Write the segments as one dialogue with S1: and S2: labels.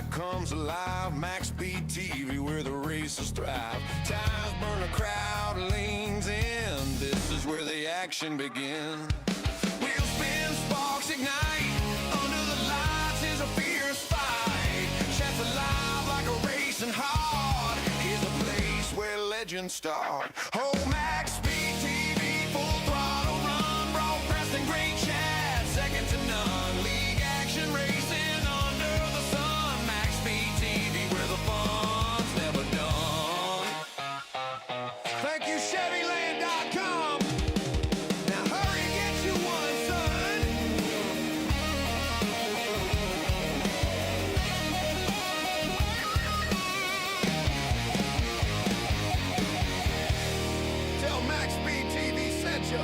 S1: night comes alive. MaxspeedTV, where the races thrive. Tires burn, a crowd leans in. This is where the action begins. Wheels spin, sparks ignite. Under the lights is a fierce fight. Chats alive like a racing heart. Is a place where legends start. Oh, MaxspeedTV, full throttle run. Broadcast and great chat, second to none. League action racing under the sun. MaxspeedTV, where the fun's never done. Thank you, Chevyland.com. Now hurry, get you one, son. Tell MaxspeedTV sent you.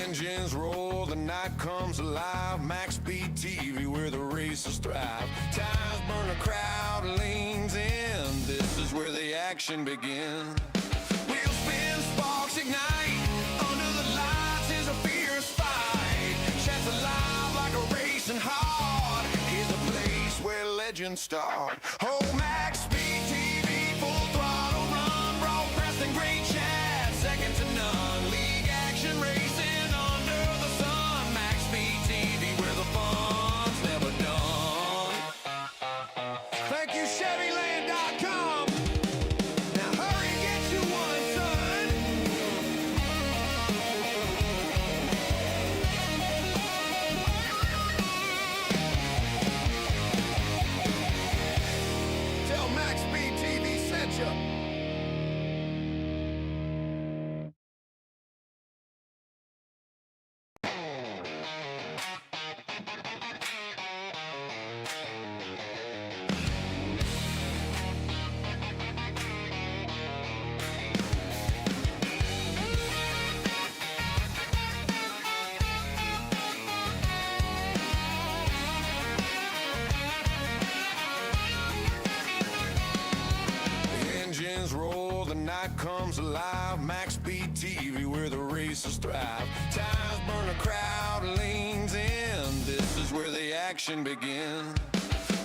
S1: Engines roll, the night comes alive. MaxspeedTV, where the races thrive. Tires burn, a crowd leans in. This is where the action begins. Wheels spin, sparks ignite. Under the lights is a fierce fight. Chats alive like a racing heart. Is a place where legends start. Oh, MaxspeedTV, full throttle run. Broadcast and great chat, second to none. League action racing under the sun. MaxspeedTV, where the fun's never done. Thank you, Chevyland.com. Now hurry, get you one, son. Tell MaxspeedTV sent you. Engines roll, the night comes alive. MaxspeedTV, where the races thrive. Tires burn, a crowd leans in. This is where the action begins.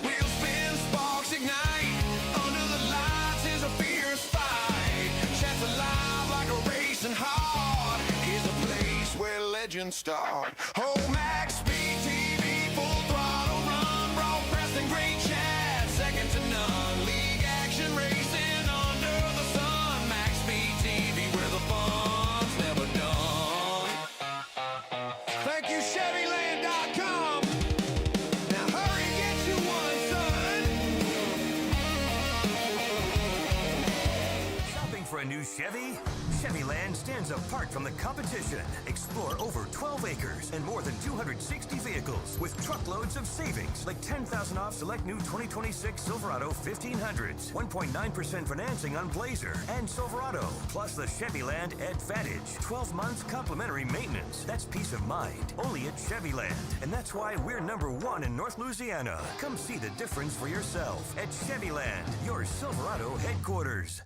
S1: Wheels spin, sparks ignite. Under the lights is a fierce fight. Chats alive like a racing heart. Is a place where legends start. Oh, MaxspeedTV, full throttle run. Broadcast and great chat, second to none. League action racing under the sun. MaxspeedTV, where the fun's never done. Thank you, Chevyland.com. Now hurry, get you one, son.
S2: Shopping for a new Chevy? Chevyland stands apart from the competition. Explore over 12 acres and more than 260 vehicles with truckloads of savings, like $10,000 off select new 2026 Silverado 1500s, 1.9% financing on Blazer and Silverado, plus the Chevyland Advantage, 12 months complimentary maintenance. That's peace of mind, only at Chevyland. And that's why we're #1 in North Louisiana. Come see the difference for yourself at Chevyland, your Silverado headquarters.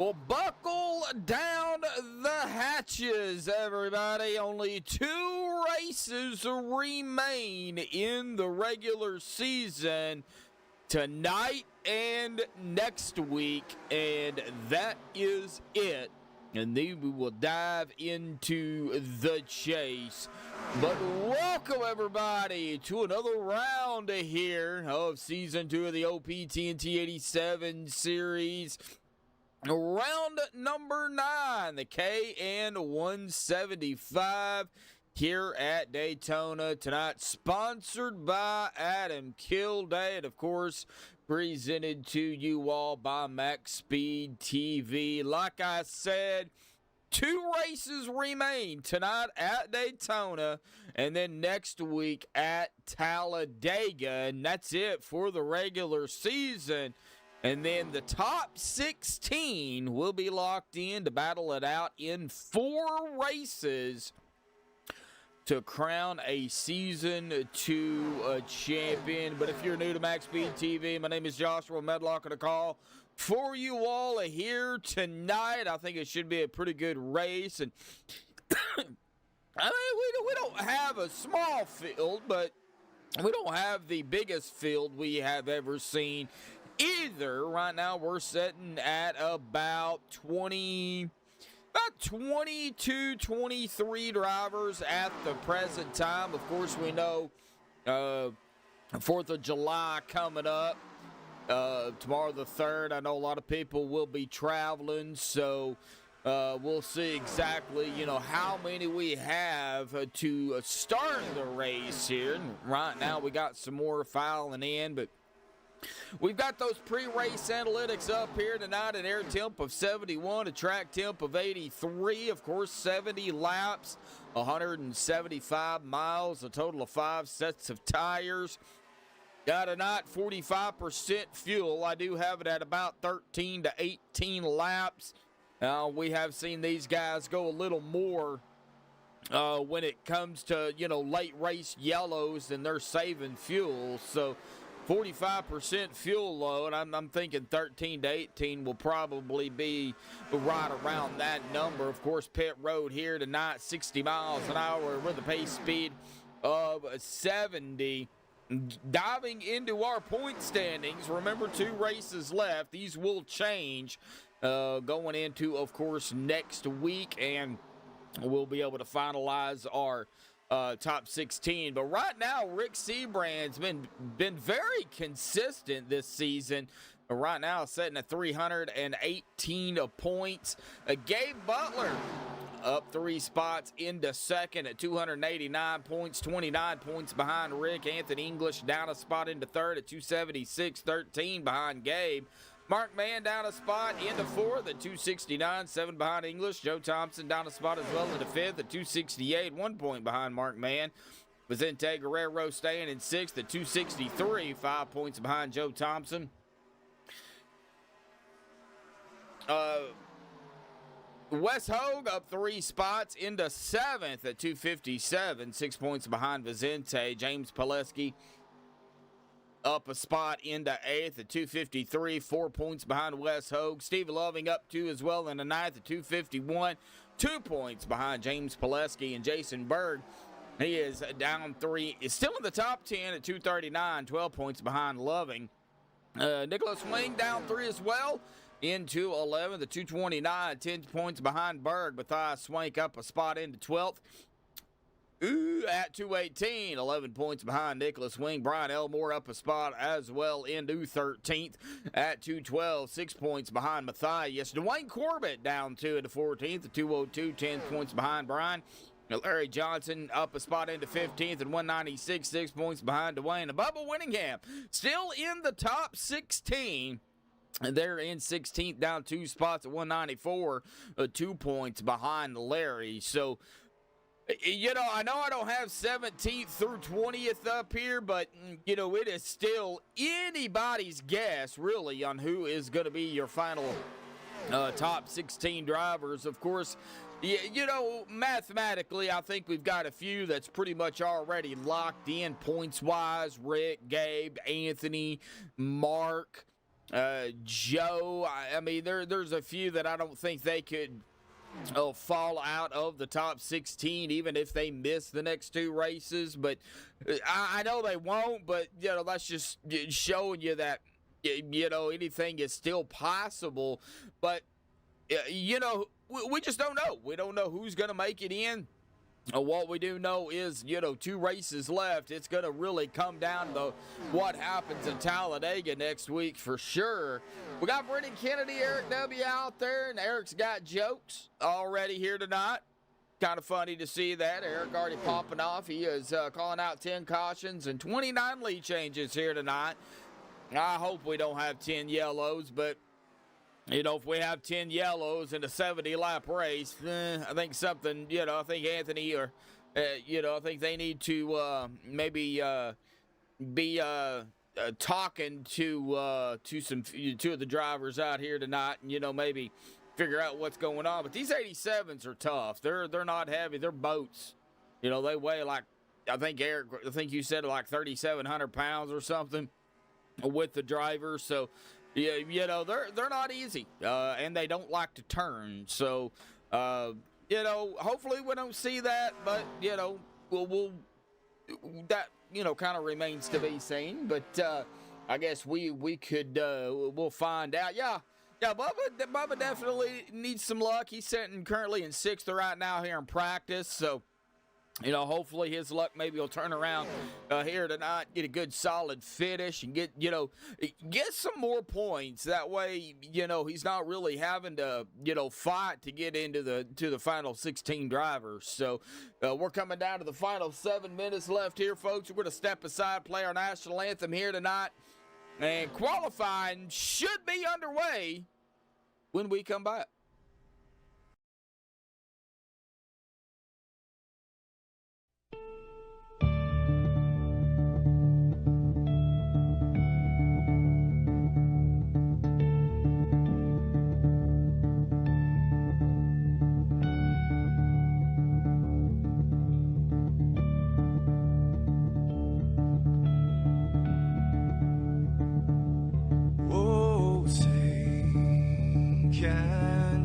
S3: Well, buckle down the hatches, everybody. Only 2 races remain in the regular season tonight and next week, and that is it. And then we will dive into the chase. But welcome, everybody, to another round here of Season 2 of the TNT 87 series. Round number 9, the KN 175 here at Daytona tonight, sponsored by Adamm, Kilday, and of course presented to you all by MaxspeedTV. Like I said, 2 races remain tonight at Daytona and then next week at Talladega, and that's it for the regular season. And then the top 16 will be locked in to battle it out in 4 races to crown a Season 2 champion. But if you're new to MaxspeedTV, my name is Joshua Medlock, and a call for you all here tonight. I think it should be a pretty good race. And I mean, we don't have a small field, but we don't have the biggest field we have ever seen either. Right now we're sitting at about 22, 23 drivers at the present time. Of course, we know 4th of July coming up, tomorrow the 3rd. I know a lot of people will be traveling, so we'll see exactly, how many we have to start the race here. And right now we got some more filing in, but we've got those pre-race analytics up here tonight. An air temp of 71, a track temp of 83. Of course, 70 laps, 175 miles, a total of 5 sets of tires. Got tonight 45% fuel. I do have it at about 13 to 18 laps. We have seen these guys go a little more when it comes to, late race yellows, and they're saving fuel. So 45% fuel load. I'm thinking 13 to 18 will probably be right around that number. Of course, pit road here tonight, 60 miles an hour with a pace speed of 70. Diving into our point standings, remember 2 races left. These will change going into, of course, next week, and we'll be able to finalize our top 16. But right now, Rick Siebrands been very consistent this season. Right now, sitting at 318 points. Gabe Butler up 3 spots into second at 289 points, 29 points behind Rick. Anthony English down a spot into third at 276, 13 behind Gabe. Mark Mann down a spot into 4th at 269, 7 behind English. Joe Thompson down a spot as well into 5th at 268, 1 point behind Mark Mann. Vicente Guerrero staying in 6th at 263, 5 points behind Joe Thompson. Wes Hogue up 3 spots into 7th at 257, 6 points behind Vicente. James Pileski up a spot into 8th at 253, 4 points behind Wes Hogue. Steve Loving up 2 as well in the 9th at 251, 2 points behind James Pileski. And Jason Berg, he is down 3, is still in the top 10 at 239, 12 points behind Loving. Nicholas Wing down 3 as well into 11th at 229, 10 points behind Berg. Matthias Swank up a spot into 12th. At 218, 11 points behind Nicholas Wing. Brian Elmore up a spot as well into 13th at 212, 6 points behind Matthias. Dwayne Corbett down 2 into 14th at 202, 10 points behind Brian. Larry Johnson up a spot into 15th at 196, 6 points behind Dwayne. And Bubba Winningham still in the top 16. And they're in 16th, down 2 spots at 194, 2 points behind Larry. So, I know I don't have 17th through 20th up here, but, it is still anybody's guess, really, on who is going to be your final top 16 drivers. Of course, mathematically, I think we've got a few that's pretty much already locked in points-wise. Rick, Gabe, Anthony, Mark, Joe, I mean, there's a few that I don't think they could fall out of the top 16, even if they miss the next two races. But I know they won't, but, that's just showing you that, anything is still possible. But, we just don't know. We don't know who's going to make it in. What we do know is, 2 races left. It's going to really come down to what happens in Talladega next week for sure. We got Brendan Kennedy, Eric W. out there, and Eric's got jokes already here tonight. Kind of funny to see that. Eric already popping off. He is calling out 10 cautions and 29 lead changes here tonight. I hope we don't have 10 yellows, but if we have 10 yellows in a 70-lap race, I think something, I think Anthony or, I think they need to maybe be talking to two of the drivers out here tonight and, maybe figure out what's going on. But these 87s are tough. They're not heavy. They're boats. They weigh like, I think, Eric, you said like 3,700 pounds or something with the drivers. So, yeah, they're not easy, and they don't like to turn. So, hopefully we don't see that, but we'll that kind of remains to be seen. But I guess we could we'll find out. Yeah, Bubba definitely needs some luck. He's sitting currently in 6th right now here in practice, so. Hopefully his luck maybe will turn around here tonight, get a good solid finish and get some more points. That way, he's not really having to, fight to get into the final 16 drivers. So we're coming down to the final 7 minutes left here, folks. We're going to step aside, play our national anthem here tonight, and qualifying should be underway when we come back.
S1: Oh, say, can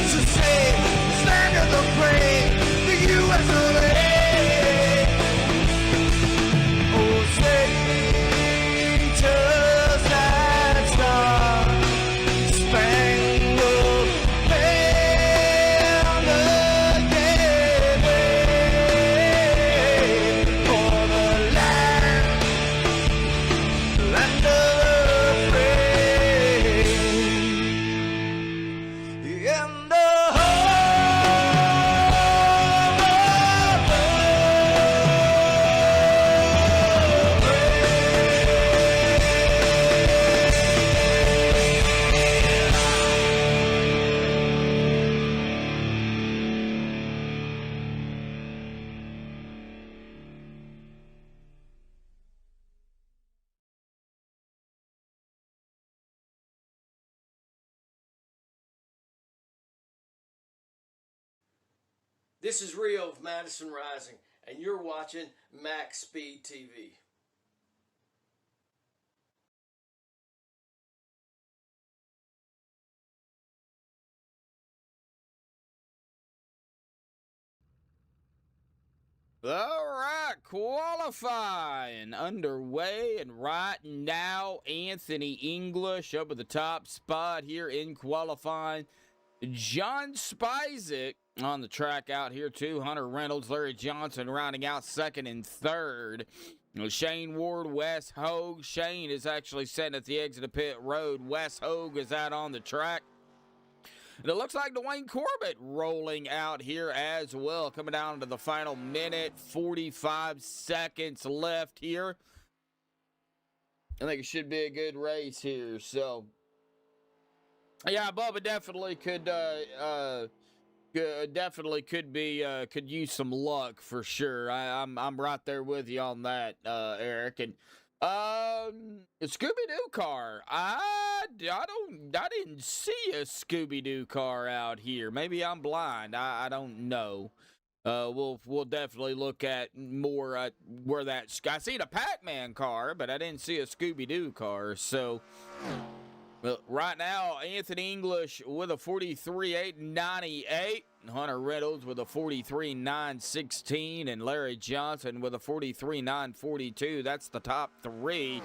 S1: to say, stand in the plane, the U.S. of A. Oh, Satan's that Star Spangled Banner, yeah, for the land of the free, and the
S4: This is Rio of Madison Rising, and you're watching MaxspeedTV.
S3: All right, qualifying underway, and right now, Anthony English up at the top spot here in qualifying. John Spizek on the track out here too. Hunter Reynolds, Larry Johnson rounding out second and third. Shane Ward, Wes Hogue. Shane is actually sitting at the exit of pit road. Wes Hogue is out on the track. And it looks like Dwayne Corbett rolling out here as well, coming down to the final minute, 45 seconds left here. I think it should be a good race here. So, yeah, Bubba definitely could use some luck for sure. I'm right there with you on that, Eric. And Scooby-Doo car. I didn't see a Scooby-Doo car out here. Maybe I'm blind. I don't know. We'll definitely look at more where that. I seen a Pac-Man car, but I didn't see a Scooby-Doo car. So. Well, right now, Anthony English with a 43.898, Hunter Reynolds with a 43.916, and Larry Johnson with a 43.942. That's the top three.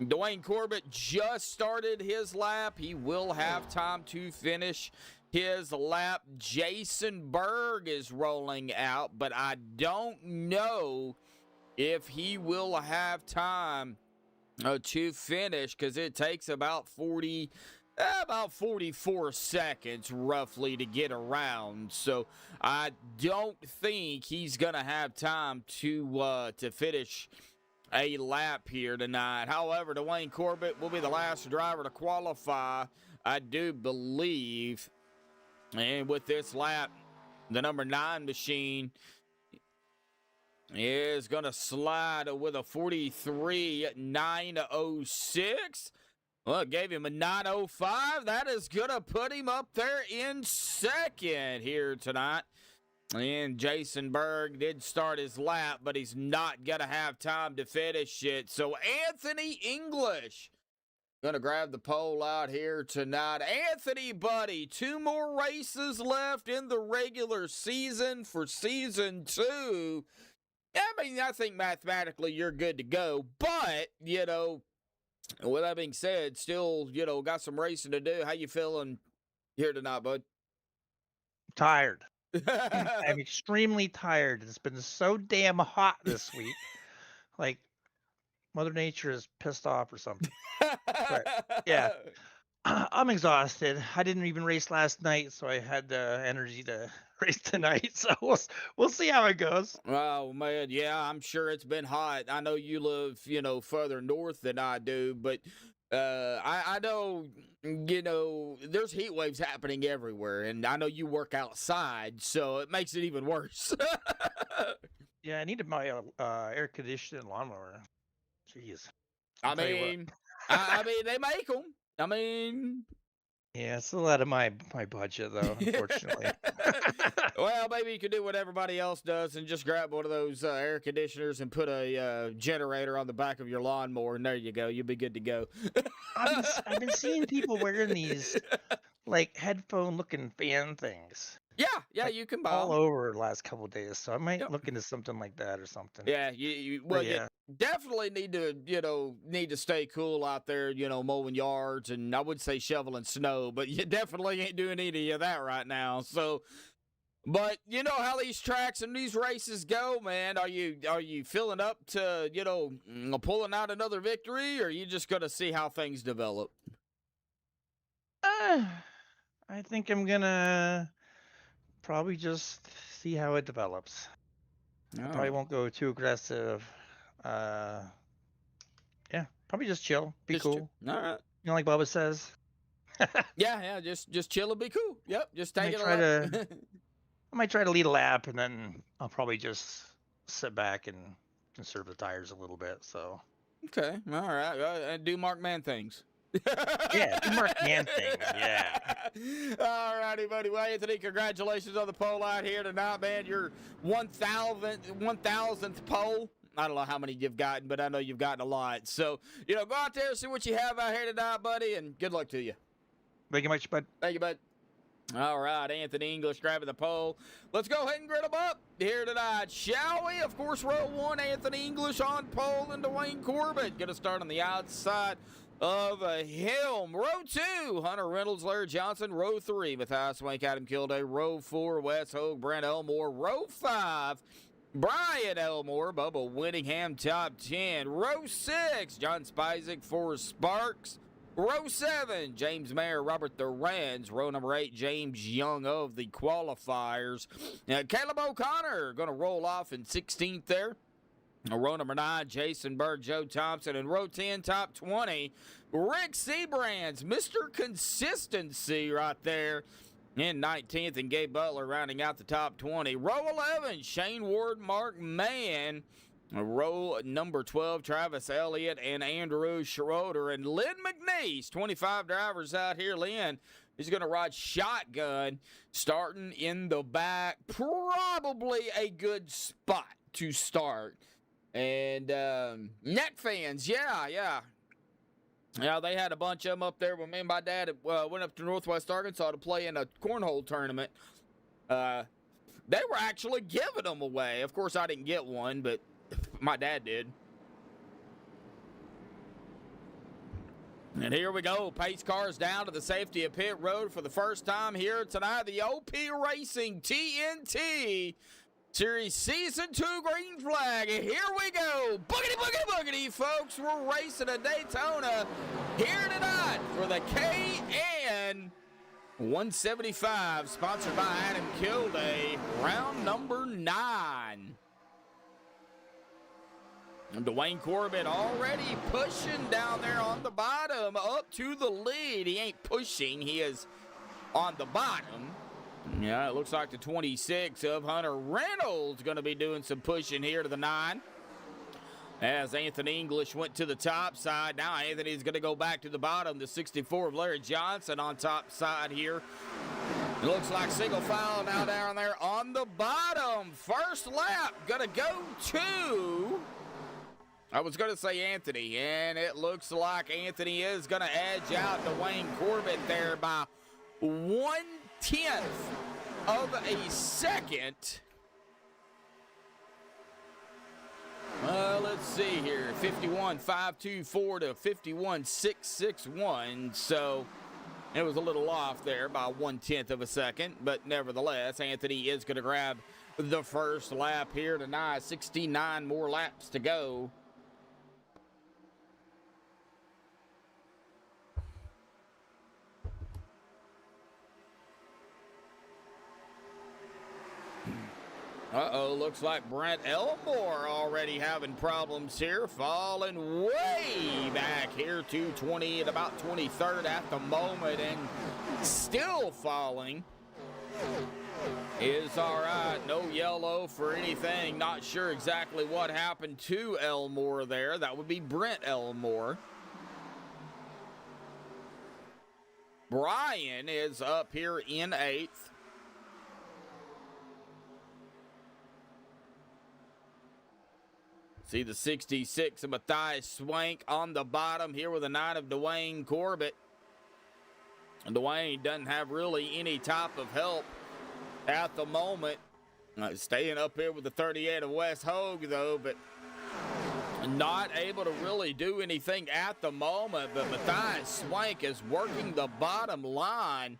S3: Dwayne Corbett just started his lap. He will have time to finish his lap. Jason Berg is rolling out, but I don't know if he will have time to finish, because it takes about 44 seconds roughly to get around. So I don't think he's gonna have time to finish a lap here tonight. However, Dwayne Corbett will be the last driver to qualify, I do believe. And with this lap, the number 9 machine is going to slide with a 43.906. Well, it gave him a 905. That is going to put him up there in second here tonight. And Jason Berg did start his lap, but he's not going to have time to finish it. So Anthony English going to grab the pole out here tonight. Anthony, buddy, 2 more races left in the regular season for season 2. I mean, I think mathematically you're good to go, but, you know, with that being said, still, you know, got some racing to do. How you feeling here tonight, bud?
S5: Tired. I'm extremely tired. It's been so damn hot this week. Like, Mother Nature is pissed off or something. But, yeah. I'm exhausted. I didn't even race last night, so I had the energy to race tonight. So we'll see how it goes.
S3: Oh, man, yeah, I'm sure it's been hot. I know you live, you know, further north than I do, but I know, you know, there's heat waves happening everywhere, and I know you work outside, so it makes it even worse.
S5: Yeah, I needed my air conditioning lawnmower. Jeez.
S3: I mean, they make them. I mean,
S5: yeah, it's a lot of my budget though, unfortunately.
S3: Well, maybe you could do what everybody else does and just grab one of those air conditioners and put a generator on the back of your lawnmower, and there you go. You'll be good to go.
S5: I've been seeing people wearing these like headphone-looking fan things.
S3: Yeah,
S5: Like
S3: you can buy
S5: all
S3: 'em.
S5: over the last couple days, so I might
S3: Yep.
S5: look into something like that or something.
S3: Yeah, you
S5: But
S3: well, you
S5: yeah,
S3: definitely need to stay cool out there, mowing yards, and I would say shoveling snow, but you definitely ain't doing any of that right now. So, but you know how these tracks and these races go, man. Are you filling up to pulling out another victory, or are you just gonna see how things develop?
S5: uh, I think I'm gonna probably just see how it develops. I probably
S3: Oh,
S5: won't go too aggressive. Uh, yeah, probably just chill, be
S3: just
S5: cool.
S3: all right.
S5: Like Bubba says. I
S3: Yeah, just chill and be cool. Yep, just take
S5: might
S3: it
S5: try
S3: a
S5: to
S3: lot.
S5: I might try to lead a lap, and then I'll probably just sit back and conserve the tires a little bit. So
S3: Okay, all right, and do Mark Man things.
S5: yeah, do Mark Man things. Yeah.
S3: All righty, buddy. Well, Anthony, congratulations on the pole out here tonight, man. Your 1,000th pole. I don't know how many you've gotten, but I know you've gotten a lot. So, go out there, see what you have out here tonight, buddy, and good luck to you.
S5: Thank you much, bud.
S3: Thank you, bud. All right, Anthony English grabbing the pole. Let's go ahead and grid them up here tonight, shall we? Of course, row one, Anthony English on pole, and Dwayne Corbett. Going to start on the outside of a Helm. Row two, Hunter Reynolds, Larry Johnson. Row three, Matthias Swank, Adam Kilday. Row four, Wes Hogue, Brent Elmore. Row five, Brian Elmore, Bubba Winningham, top 10. Row six, John Spizek, Forrest Sparks. Row 7, James Mayer, Robert Durans. Row number 8, James Young of the qualifiers. Caleb O'Connor going to roll off in 16th there. Row number 9, Jason Berg, Joe Thompson. And row 10, top 20, Rick Siebrands, Mr. Consistency right there in 19th. And Gabe Butler rounding out the top 20. Row 11, Shane Ward, Mark Mann. Row number 12, Travis Elliott and Andrew Schroeder. And Lynn McNeese, 25 drivers out here. Lynn is going to ride shotgun, starting in the back. Probably a good spot to start. And neck fans, yeah. Yeah, they had a bunch of them up there when me and my dad went up to Northwest Arkansas to play in a cornhole tournament. They were actually giving them away. Of course, I didn't get one, but my dad did. And here we go. Pace cars down to the safety of pit road for the first time here tonight. The OP Racing TNT Series Season 2 green flag. And here we go. Boogity, boogity, boogity, folks. We're racing at Daytona here tonight for the KN 175, sponsored by Adam Kilday. Round number 9. And Dwayne Corbett already pushing down there on the bottom up to the lead. He ain't pushing. He is on the bottom. Yeah, it looks like the 26 of Hunter Reynolds going to be doing some pushing here to the 9. As Anthony English went to the top side. Now Anthony's going to go back to the bottom. The 64 of Larry Johnson on top side here. It looks like single file now down there on the bottom. First lap going to go to... I was going to say Anthony, and it looks like Anthony is going to edge out Dwayne Corbett there by 1/10 of a second. Let's see here, 51.524 to 51.661. So it was a little off there by 1/10 of a second, but nevertheless, Anthony is going to grab the first lap here tonight. 69 more laps to go. Uh-oh, looks like Brent Elmore already having problems here, falling way back here to 20 and about 23rd at the moment, and still falling. Is all right, no yellow for anything. Not sure exactly what happened to Elmore there. That would be Brent Elmore. Brian is up here in 8th. See the 66 of Matthias Swank on the bottom here with a 9 of Dwayne Corbett. Dwayne doesn't have really any type of help at the moment. Staying up here with the 38 of West Hogue, though, but not able to really do anything at the moment. But Matthias Swank is working the bottom line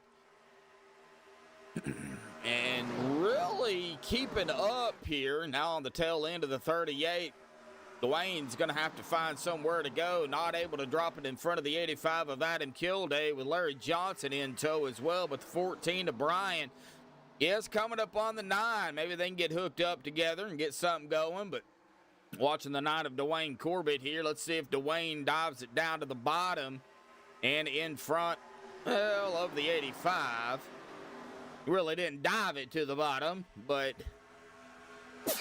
S3: and really keeping up here. Now on the tail end of the 38, Dwayne's going to have to find somewhere to go. Not able to drop it in front of the 85 of Adam Kilday with Larry Johnson in tow as well. But the 14 of Brian is coming up on the 9. Maybe they can get hooked up together and get something going. But watching the 9 of Dwayne Corbett here. Let's see if Dwayne dives it down to the bottom and in front, well, of the 85. Really didn't dive it to the bottom, but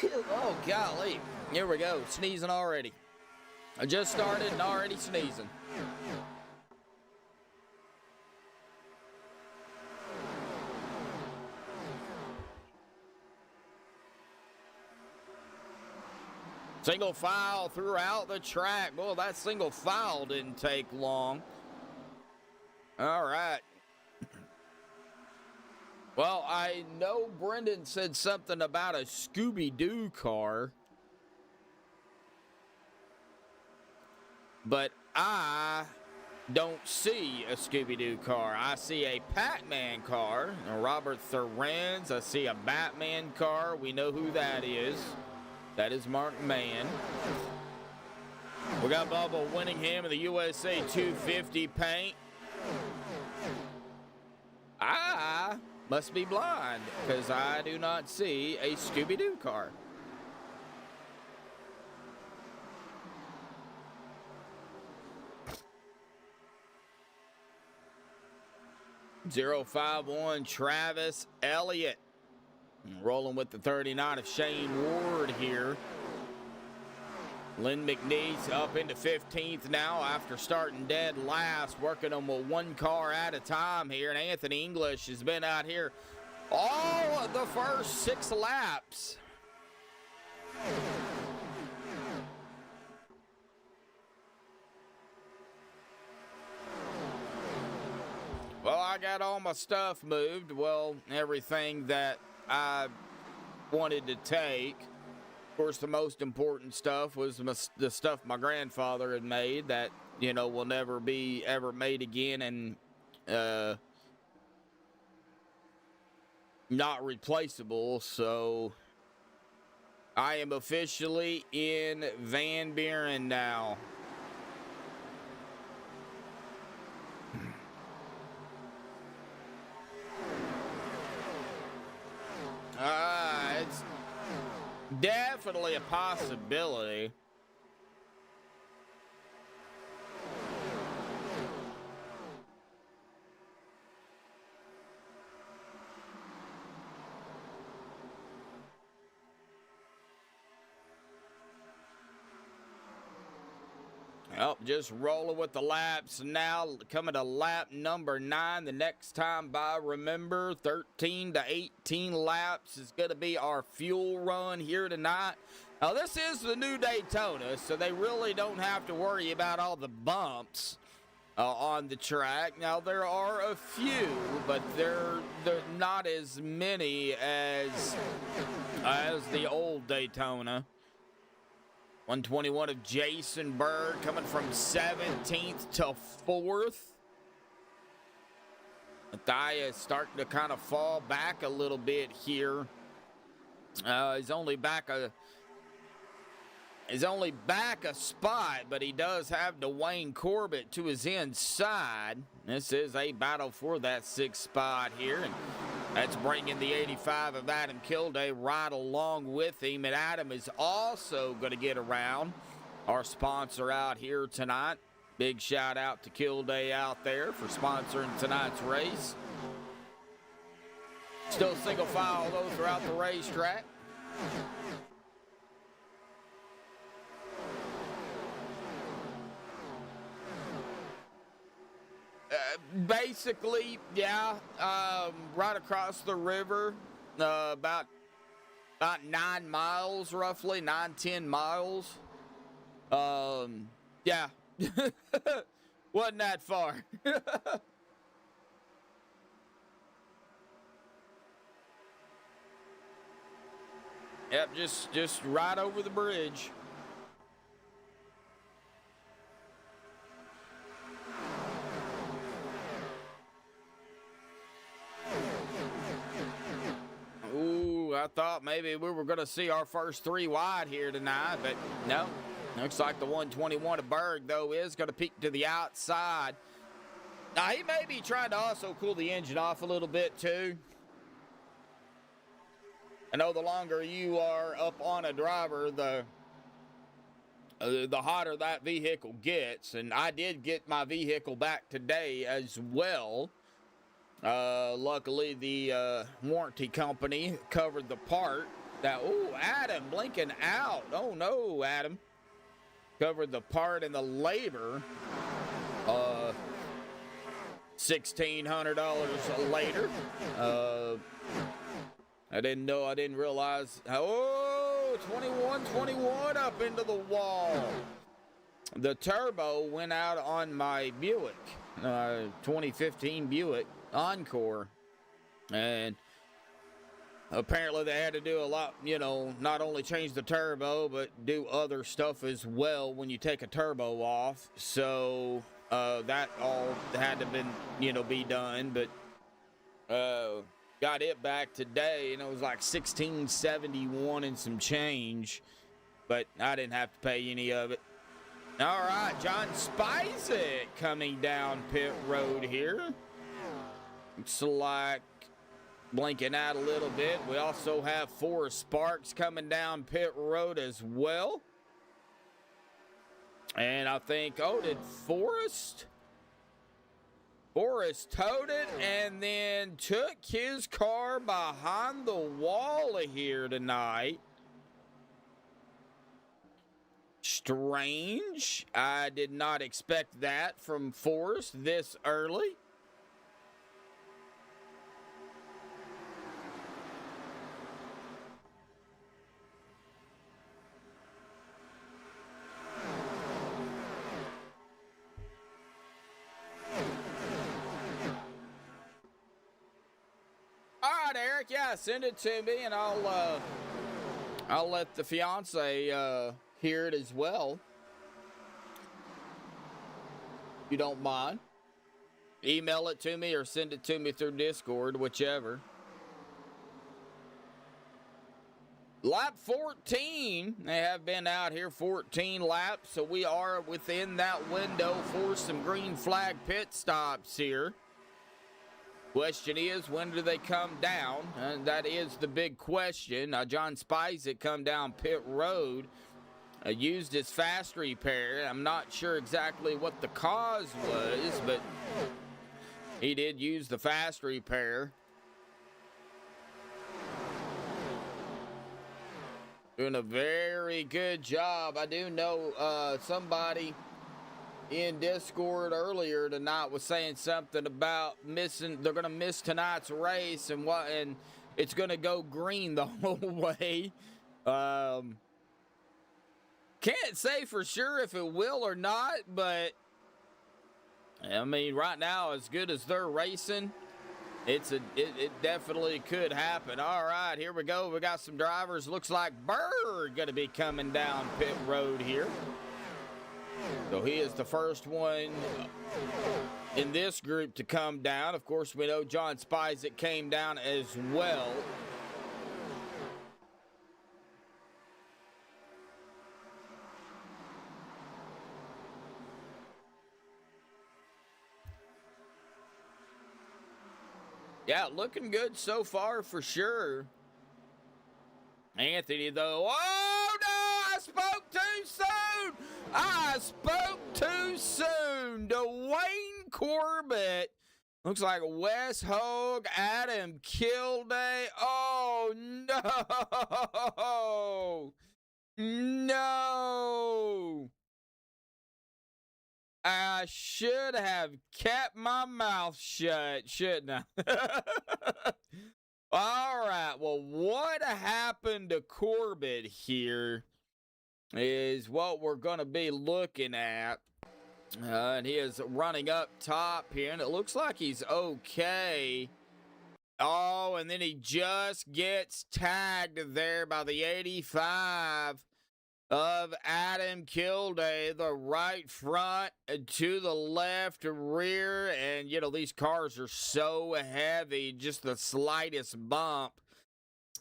S3: oh, golly. Here we go, sneezing already. I just started and already sneezing. Single file throughout the track. Well, that single file didn't take long. All right. Well, I know Brendan said something about a Scooby-Doo car, but I don't see a Scooby-Doo car. I see a Pac-Man car, a Robert Thorens. I see a Batman car. We know who that is. That is Mark Mann. We got Bubba Winningham in the USA 250 paint. I must be blind because I do not see a Scooby-Doo car. .051 Travis Elliott. Rolling with the 39 of Shane Ward here. Lynn McNeese up into 15th now after starting dead last, working them with one car at a time here. And Anthony English has been out here all of the first 6 laps. Well, I got all my stuff moved. Well, everything that I wanted to take. Of course, the most important stuff was the stuff my grandfather had made that, you know, will never be ever made again and not replaceable. So I am officially in Van Buren now. It's definitely a possibility. Well, just rolling with the laps now, coming to lap number 9. The next time by, remember, 13 to 18 laps is going to be our fuel run here tonight. Now, this is the new Daytona, so they really don't have to worry about all the bumps on the track. Now, there are a few, but they're not as many as the old Daytona. 121 of Jason Bird coming from 17th to 4th. Matthias starting to kind of fall back a little bit here. He's only back a spot, but he does have Dwayne Corbett to his inside. This is a battle for that 6th spot here, and that's bringing the 85 of Adam Kilday right along with him. And Adam is also going to get around our sponsor out here tonight. Big shout out to Kilday out there for sponsoring tonight's race. Still single file though throughout the racetrack. Basically, yeah, right across the river, about 9 miles roughly, 9-10 miles. Yeah, wasn't that far. Yep, just right over the bridge. Ooh, I thought maybe we were going to see our first 3 wide here tonight, but no. Looks like the 121 of Berg, though, is going to peek to the outside. Now, he may be trying to also cool the engine off a little bit, too. I know the longer you are up on a driver, the hotter that vehicle gets. And I did get my vehicle back today as well. Luckily, the warranty company covered the part. That, oh, Adamm blinking out. Oh, no, Adamm. Covered the part and the labor. $1,600 later. I didn't realize. Oh, 21 up into the wall. The turbo went out on my Buick, 2015 Buick Encore. And apparently they had to do a lot, not only change the turbo, but do other stuff as well when you take a turbo off. So that all had to be done. But got it back today, and it was like $1,671 and some change. But I didn't have to pay any of it. All right, John Spizek coming down pit road here. Looks like blinking out a little bit. We also have Forrest Sparks coming down pit road as well. And I think, did Forrest towed it and then took his car behind the wall here tonight. Strange. I did not expect that from Forrest this early. All right, Eric. Yeah, send it to me, and I'll let the fiance hear it as well. You don't mind? Email it to me or send it to me through Discord, whichever. Lap 14. They have been out here 14 laps, so we are within that window for some green flag pit stops here. Question is, when do they come down? And that is the big question. John Spizek come down pit road, used his fast repair. I'm not sure exactly what the cause was, but he did use the fast repair. Doing a very good job. I do know somebody in Discord earlier tonight was saying something about they're going to miss tonight's race and it's going to go green the whole way. Can't say for sure if it will or not, but I mean, right now, as good as they're racing, it definitely could happen. All right, here we go. We got some drivers. Looks like Berg going to be coming down pit road here. So he is the first one in this group to come down. Of course, we know John Spizek came down as well. Yeah, looking good so far for sure. Anthony, though. Oh, no, I spoke too soon. I spoke too soon. Dwayne Corbett. Looks like Wes Hogue, Adamm Kilday. Oh, no. No. I should have kept my mouth shut, shouldn't I? All right, well, what happened to Corbett here is what we're going to be looking at. And he is running up top here, and it looks like he's okay. Oh, and then he just gets tagged there by the 85 of Adamm Kilday, the right front to the left rear. And, you know, these cars are so heavy, just the slightest bump.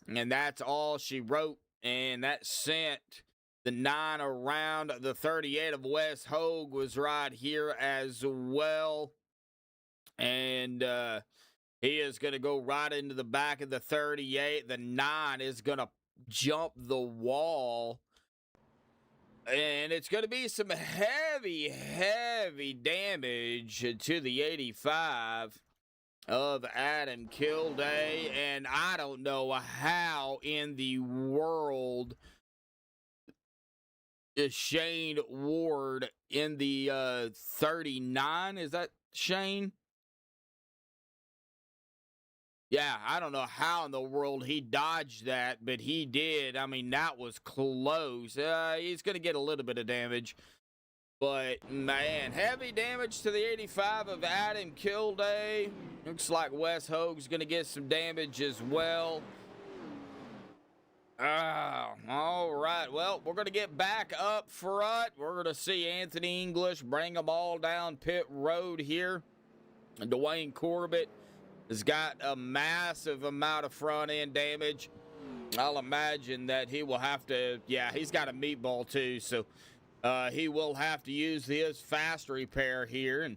S3: And that's all she wrote. And that sent the 9 around. The 38 of Wes Hogue was right here as well. And he is going to go right into the back of the 38. The 9 is going to jump the wall. And it's going to be some heavy, heavy damage to the 85 of Adamm Kilday. And I don't know how in the world is Shane Ward in the 39. Is that Shane? Yeah, I don't know how in the world he dodged that, but he did. I mean, that was close. He's going to get a little bit of damage. But, man, heavy damage to the 85 of Adamm Kilday. Looks like Wes Hogue's going to get some damage as well. All right. Well, we're going to get back up front. We're going to see Anthony English bring them all down pit road here. And Dwayne Corbett has got a massive amount of front end damage. I'll imagine that he will have to, yeah, he's got a meatball too, so he will have to use his fast repair here. And,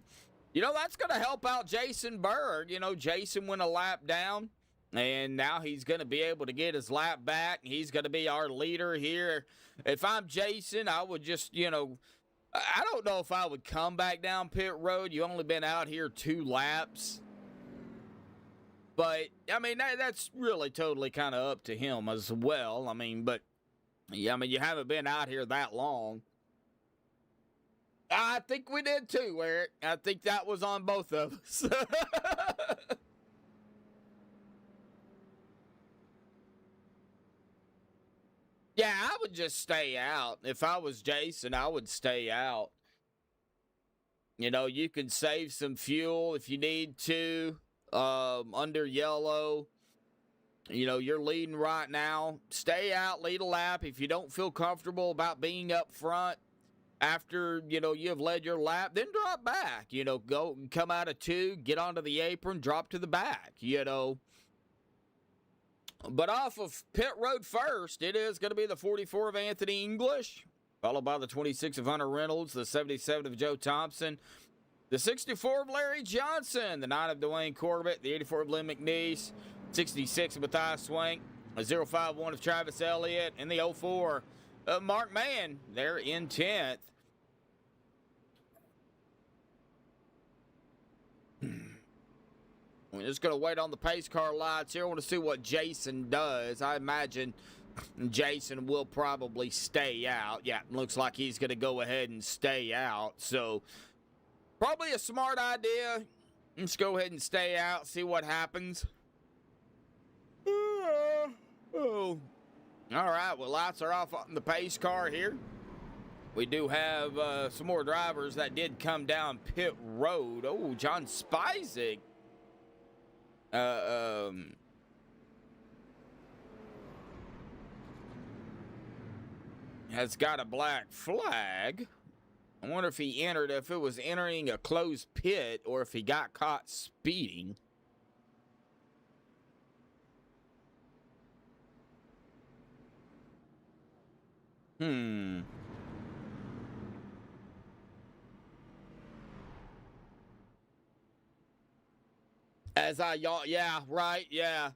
S3: you know, that's going to help out Jason Berg. You know, Jason went a lap down, and now he's going to be able to get his lap back. He's going to be our leader here. If I'm Jason, I would just, you know, I don't know if I would come back down pit road. You only been out here 2 laps. But, I mean, that's really totally kind of up to him as well. I mean, but, yeah, I mean, you haven't been out here that long. I think we did too, Eric. I think that was on both of us. Yeah, I would just stay out. If I was Jason, I would stay out. You know, you can save some fuel if you need to. Under yellow, you know, you're leading right now. Stay out, lead a lap. If you don't feel comfortable about being up front after, you know, you've led your lap, then drop back. You know, go and come out of 2, get onto the apron, drop to the back, you know. But off of pit road first, it is going to be the 44 of Anthony English, followed by the 26 of Hunter Reynolds, the 77 of Joe Thompson, the 64 of Larry Johnson, the 9 of Dwayne Corbett, the 84 of Lynn McNeese, 66 of Matthias Swank, a 051 of Travis Elliott, and the 04 of Mark Mann. They're in 10th. We're just going to wait on the pace car lights here. I want to see what Jason does. I imagine Jason will probably stay out. Yeah, looks like he's going to go ahead and stay out. So, probably a smart idea. Let's go ahead and stay out, see what happens. All right, well, lights are off on the pace car here. We do have some more drivers that did come down pit road. Oh, John Spizek. Has got a black flag. I wonder if he entered, if it was entering a closed pit or if he got caught speeding. As I yawn, yeah, right, yeah.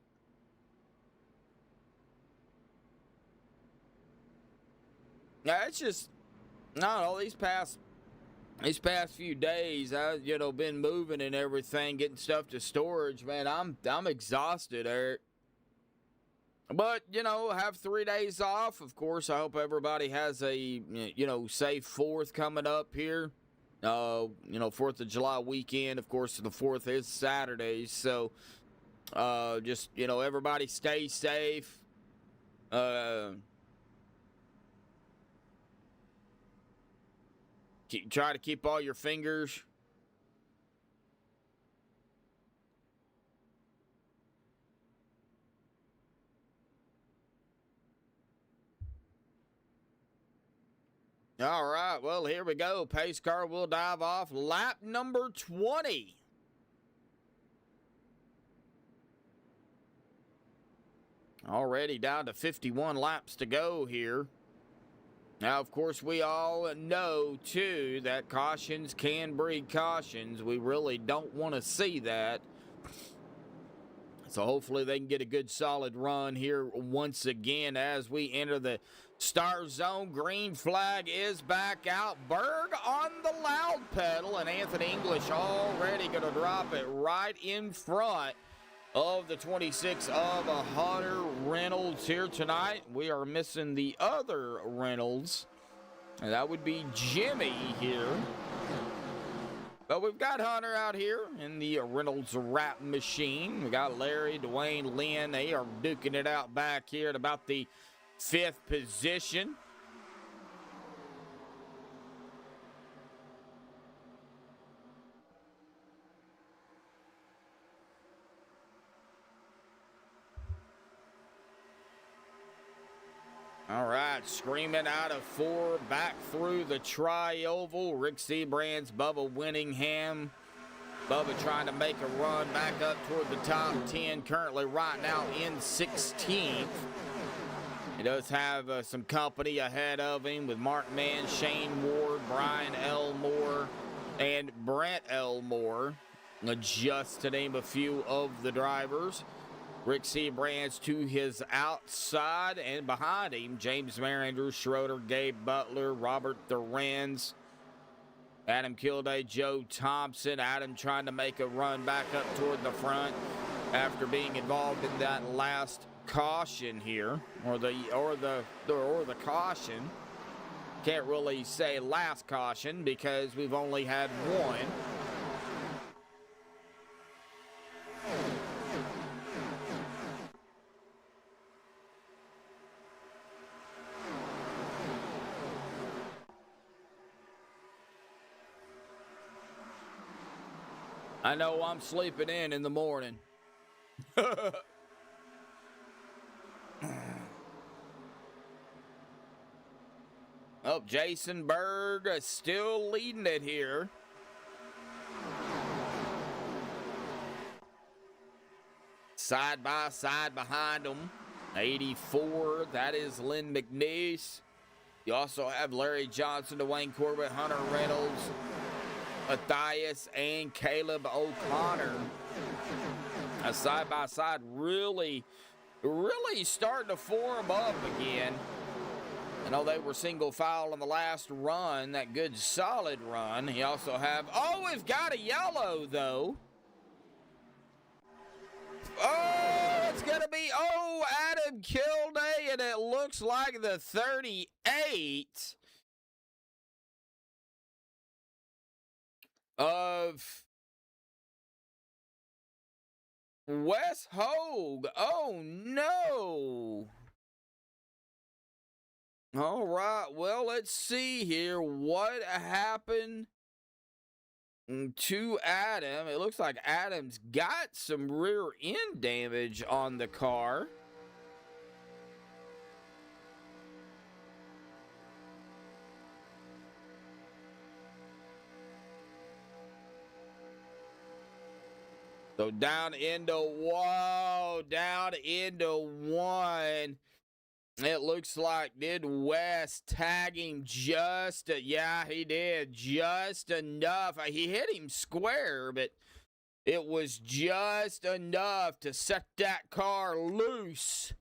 S3: Yeah, it's just, I don't know, these past few days, I've, you know, been moving and everything, getting stuff to storage, man. I'm exhausted, Eric. But, you know, have 3 days off. Of course, I hope everybody has a, you know, safe 4th coming up here. You know, 4th of July weekend. Of course, the 4th is Saturday. So, just, you know, everybody stay safe. Try to keep all your fingers All right, well, here we go. Pace car will dive off lap number 20. Already down to 51 laps to go here. Now, of course, we all know, too, that cautions can breed cautions. We really don't want to see that. So hopefully they can get a good solid run here once again as we enter the start zone. Green flag is back out. Berg on the loud pedal, and Anthony English already going to drop it right in front of the 26 of Hunter Reynolds here tonight. We are missing the other Reynolds, and that would be Jimmy here. But we've got Hunter out here in the Reynolds wrap machine. We got Larry, Dwayne, Lynn. They are duking it out back here at about the 5th position. All right, screaming out of 4, back through the tri-oval. Rick Siebrands, Bubba Winningham. Bubba trying to make a run back up toward the top 10, currently right now in 16th. He does have some company ahead of him with Mark Mann, Shane Ward, Brian Elmore, and Brent Elmore, just to name a few of the drivers. Rick Siebrands to his outside, and behind him, James Marinder, Schroeder, Gabe Butler, Robert Thorens, Adamm Kilday, Joe Thompson. Adamm trying to make a run back up toward the front after being involved in that last caution here, or the caution. Can't really say last caution because we've only had one. I know I'm sleeping in the morning. Oh, Jason Berg still leading it here. Side by side behind them. 84, that is Lynn McNeese. You also have Larry Johnson, Dwayne Corbett, Hunter Reynolds, Matthias, and Caleb O'Connor. Side by side, really starting to form up again. I know they were single file on the last run, that good solid run. You also have, oh, we've got a yellow though. Oh, it's going to be, Adamm Kilday, and it looks like the 38 of Wes Hogue. Oh, no. All right, well, let's see here what happened to Adamm. It looks like Adamm's got some rear end damage on the car. So down into one. It looks like, did Wes tag him just, yeah, he did, just enough. He hit him square, but it was just enough to set that car loose.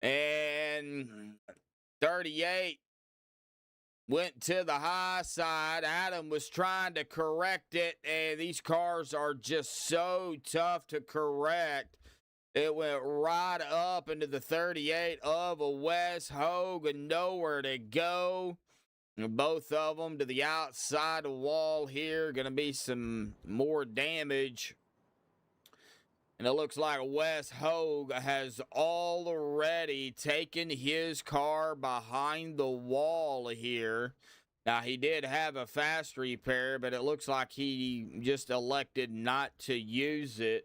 S3: And 38 went to the high side. Adamm was trying to correct it, and these cars are just so tough to correct. It went right up into the 38 of a Wes Hogue and nowhere to go. Both of them to the outside of the wall here. Going to be some more damage. And it looks like Wes Hogue has already taken his car behind the wall here. Now, he did have a fast repair, but it looks like he just elected not to use it.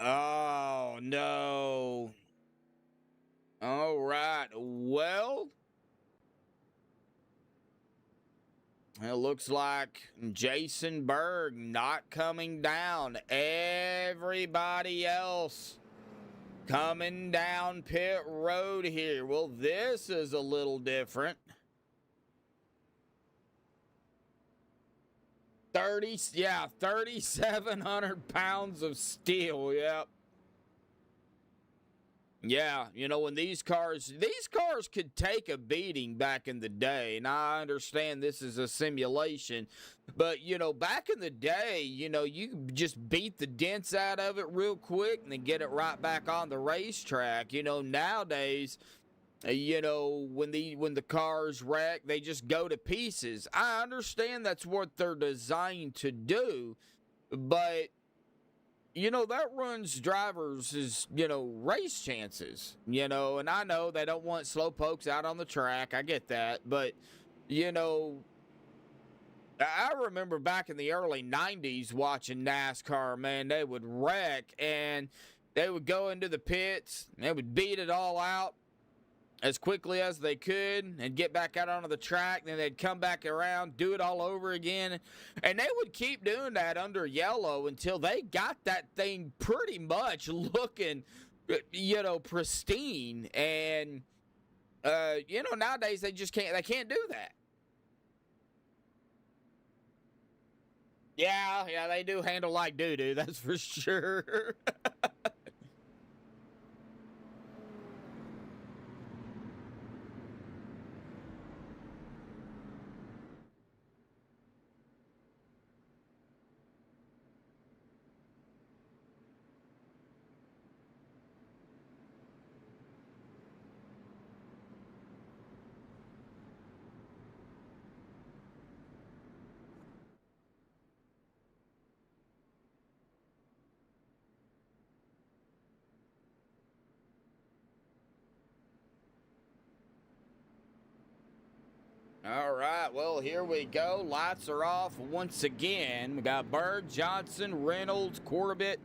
S3: Oh, no. All right. Well, It looks like Jason Berg not coming down. Everybody else coming down pit road here. Well, this is a little different. 3,700 pounds of steel. Yep. Yeah, you know, when these cars could take a beating back in the day, and I understand this is a simulation, but, you know, back in the day, you know, you could just beat the dents out of it real quick and then get it right back on the racetrack. You know, nowadays, you know, when the cars wreck, they just go to pieces. I understand that's what they're designed to do, but you know, that runs drivers' you know, race chances, you know, and I know they don't want slow pokes out on the track. I get that. But, you know, I remember back in the early 90s watching NASCAR, man, they would wreck and they would go into the pits. They would beat it all out as quickly as they could and get back out onto the track. Then they'd come back around, do it all over again. And they would keep doing that under yellow until they got that thing pretty much looking, you know, pristine. And, you know, nowadays they can't do that. Yeah, they do handle like doo-doo, that's for sure. All right, well, here we go. Lights are off once again. We got Berg, Johnson, Reynolds, Corbett,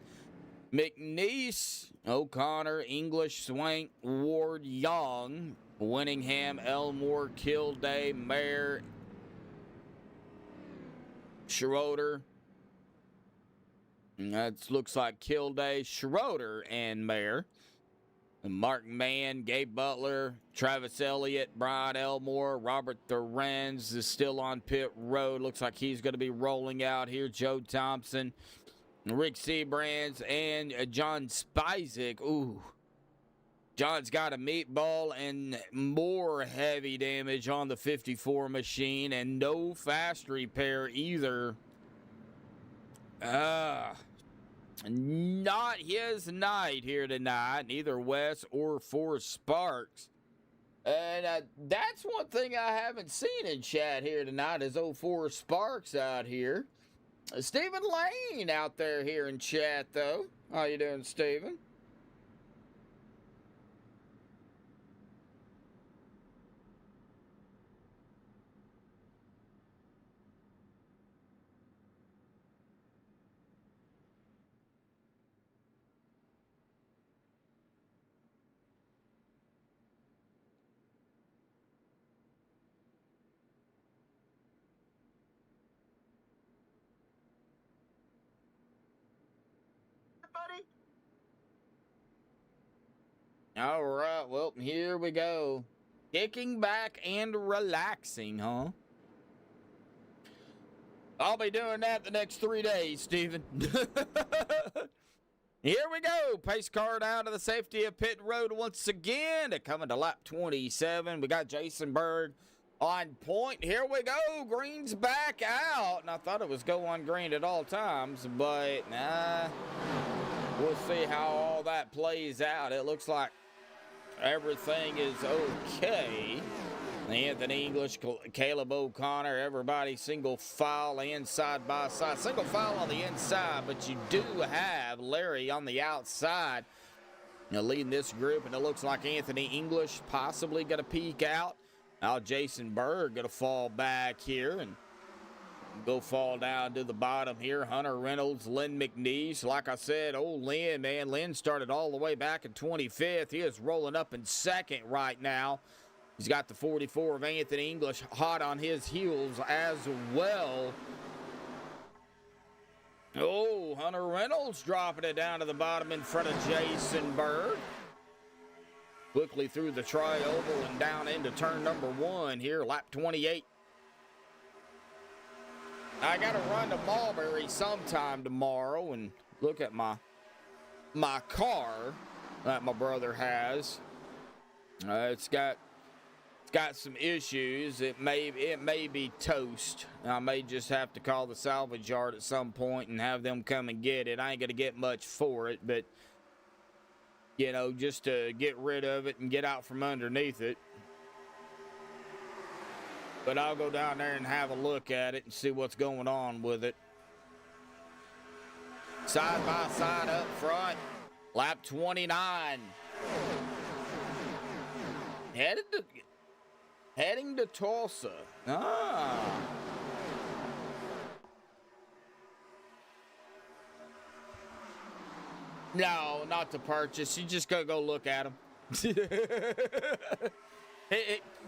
S3: McNeese, O'Connor, English, Swank, Ward, Young, Winningham, Elmore, Kilday, Mayer, Schroeder. That looks like Kilday, Schroeder, and Mayer. Mark Mann, Gabe Butler, Travis Elliott, Brian Elmore, Robert Thorenz is still on pit road. Looks like he's going to be rolling out here. Joe Thompson, Rick Siebrands, and John Spizek. Ooh. John's got a meatball and more heavy damage on the 54 machine and no fast repair either. Not his night here tonight, neither Wes or Forrest Sparks. And that's one thing I haven't seen in chat here tonight is old Forrest Sparks out here. Stephen Lane out there here in chat, though. How you doing, Stephen? All right, well, here we go. Kicking back and relaxing, huh? I'll be doing that the next 3 days, Steven. Here we go. Pace car down to the safety of pit road once again. Coming to lap 27. We got Jason Berg on point. Here we go. Green's back out. And I thought it was go on green at all times, but nah. We'll see how all that plays out. It looks like everything is okay. Anthony English, Caleb O'Connor, everybody single file and side by side. Single file on the inside, but you do have Larry on the outside leading this group, and it looks like Anthony English possibly going to peek out. Now Jason Berg going to fall back here and go fall down to the bottom here. Hunter Reynolds, Lynn McNeese. Like I said, old Lynn, man. Lynn started all the way back in 25th. He is rolling up in second right now. He's got the 44 of Anthony English hot on his heels as well. Oh, Hunter Reynolds dropping it down to the bottom in front of Jason Berg. Quickly through the tri-oval and down into turn number 1 here, lap 28. I got to run to Mulberry sometime tomorrow and look at my car that my brother has. It's got some issues. It may be toast. I may just have to call the salvage yard at some point and have them come and get it. I ain't gonna get much for it, but you know, just to get rid of it and get out from underneath it. But I'll go down there and have a look at it and see what's going on with it. Side by side up front, lap 29. Heading to Tulsa. No, not to purchase. You just gotta go look at them.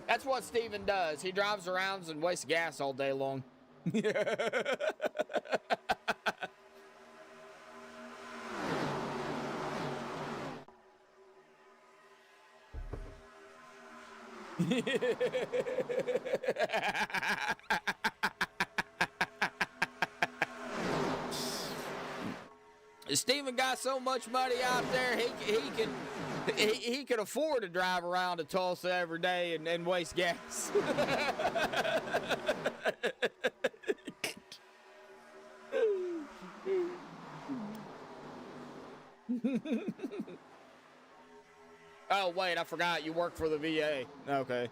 S3: That's what Steven does. He drives around and wastes gas all day long. Steven got so much money out there, he can afford to drive around to Tulsa every day and waste gas. Oh, wait, I forgot you work for the VA. Okay.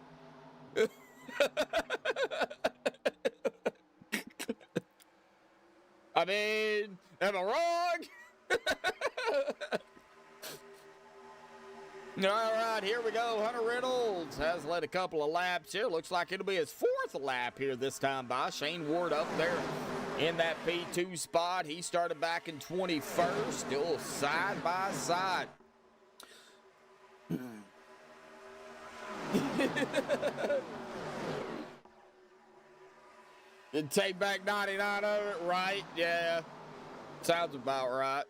S3: I mean, am I wrong? All right, here we go. Hunter Reynolds has led a couple of laps here. Looks like it'll be his 4th lap here this time by. Shane Ward up there in that P2 spot. He started back in 21st, still side by side. And take back 99 of it, right? Yeah, sounds about right.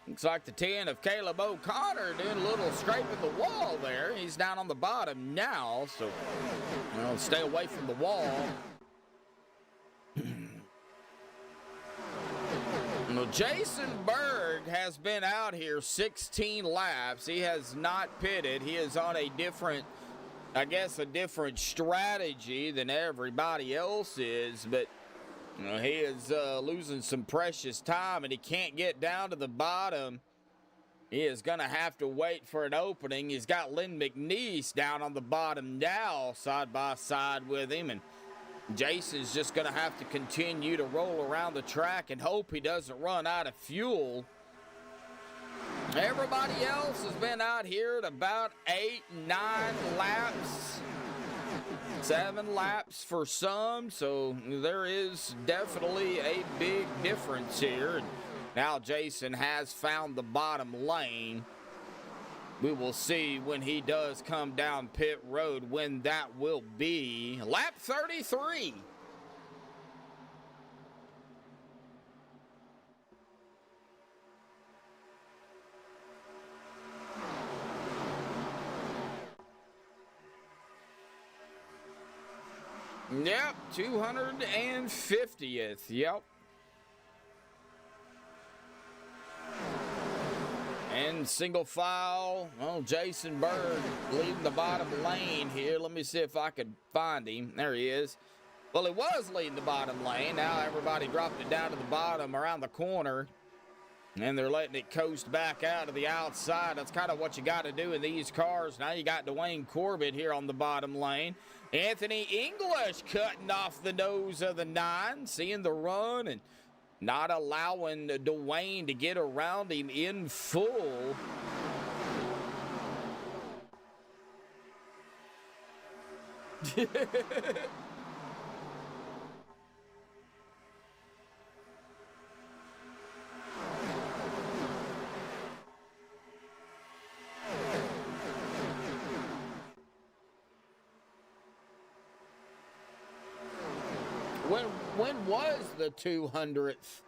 S3: Looks like the 10 of Caleb O'Connor doing a little scraping the wall there. He's down on the bottom now, so stay away from the wall. Well, Jason Berg has been out here 16 laps. He has not pitted. He is on a different, I guess, a different strategy than everybody else is, but he is losing some precious time, and he can't get down to the bottom. He is going to have to wait for an opening. He's got Lynn McNeese down on the bottom now, side by side with him, and Jason's just going to have to continue to roll around the track and hope he doesn't run out of fuel. Everybody else has been out here at about 8, 9 laps. 7 laps for some, so there is definitely a big difference here. Now Jason has found the bottom lane. We will see when he does come down pit road when that will be. Lap 33. Yep, 250th. Yep. And single file. Oh, Jason Berg leading the bottom lane here. Let me see if I could find him. There he is. Well, he was leading the bottom lane. Now everybody dropped it down to the bottom around the corner. And they're letting it coast back out to the outside. That's kind of what you got to do in these cars. Now you got Dwayne Corbett here on the bottom lane. Anthony English cutting off the nose of the 9, seeing the run, and not allowing Dwayne to get around him in full. When was the 200th?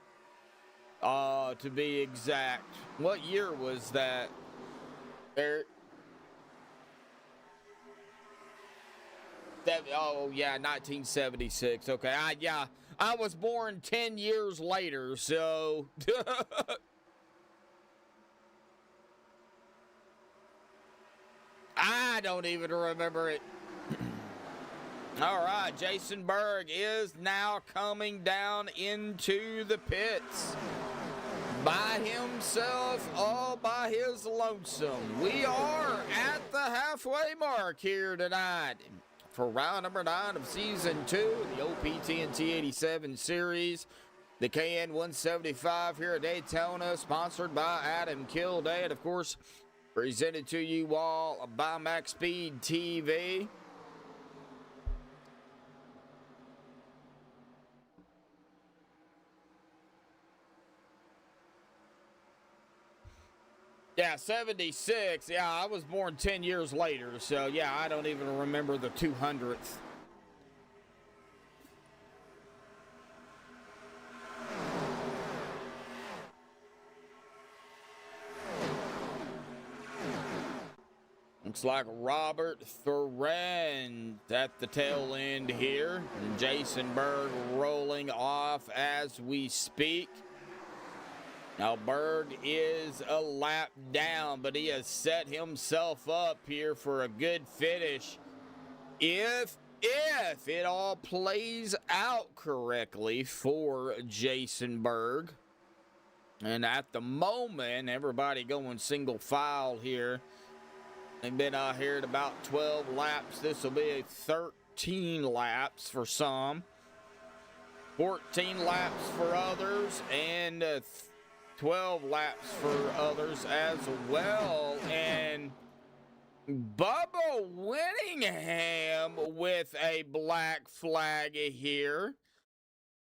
S3: To be exact, what year was that? Eric? Oh yeah, 1976. Okay, I was born 10 years later, so. I don't even remember it. All right, Jason Berg is now coming down into the pits by himself, all by his lonesome. We are at the halfway mark here tonight for round number 9 of season 2 of the OPTNT 87 series. The KN 175 here at Daytona, sponsored by Adamm, Kilday, and of course, presented to you all by MaxspeedTV. Yeah, 76. Yeah, I was born 10 years later, so yeah, I don't even remember the 200th. Looks like Robert Thoren at the tail end here. And Jason Berg rolling off as we speak. Now, Berg is a lap down, but he has set himself up here for a good finish. If it all plays out correctly for Jason Berg. And at the moment, everybody going single file here. They've been out here at about 12 laps. This will be 13 laps for some. 14 laps for others, and 12 laps for others as well. And Bubba Winningham with a black flag here.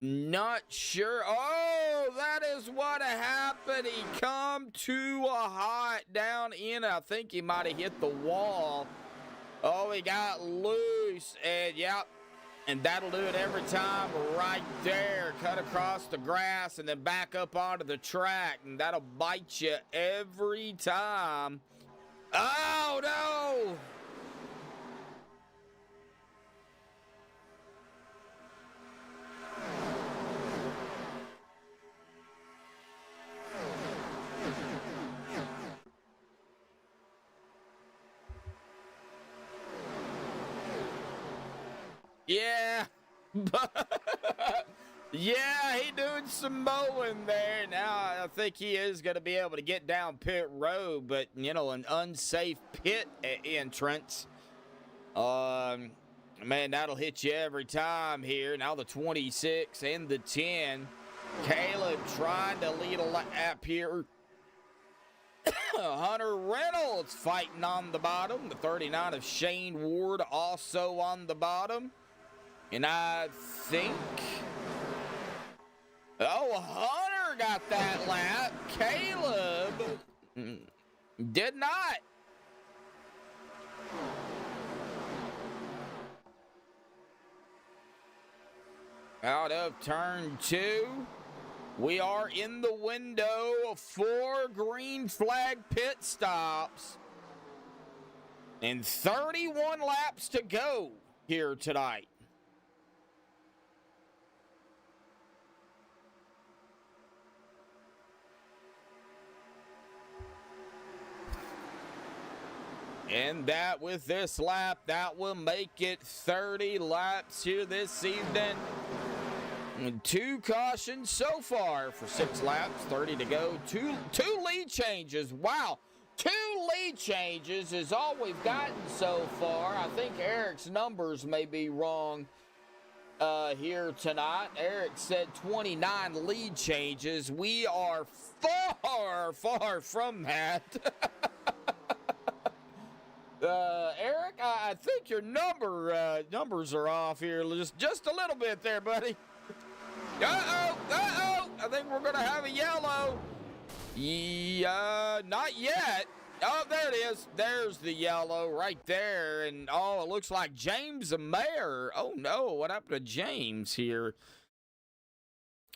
S3: Not sure. Oh, that is what happened. He come too hot down in. I think he might have hit the wall. Oh, he got loose. And, yep. And that'll do it every time right there. Cut across the grass and then back up onto the track. And that'll bite you every time. Oh, no. Yeah. Yeah, he doing some mowing there. Now, I think he is going to be able to get down pit road, but, you know, an unsafe pit entrance. Man, that'll hit you every time here. Now the 26 and the 10. Caleb trying to lead a lap here. Hunter Reynolds fighting on the bottom. The 39 of Shane Ward also on the bottom. And I think... Oh, Hunter got that lap. Caleb did not. Out of turn 2. We are in the window of 4 green flag pit stops. And 31 laps to go here tonight. And that with this lap, that will make it 30 laps here this evening. And 2 cautions so far for 6 laps, 30 to go. Two lead changes. Wow. 2 lead changes is all we've gotten so far. I think Eric's numbers may be wrong here tonight. Eric said 29 lead changes. We are far from that. Eric, I think your numbers are off here just a little bit there, buddy. Uh-oh. I think we're going to have a yellow. Yeah, not yet. Oh, there it is. There's the yellow right there. And, it looks like James Mayer. Oh, no. What happened to James here?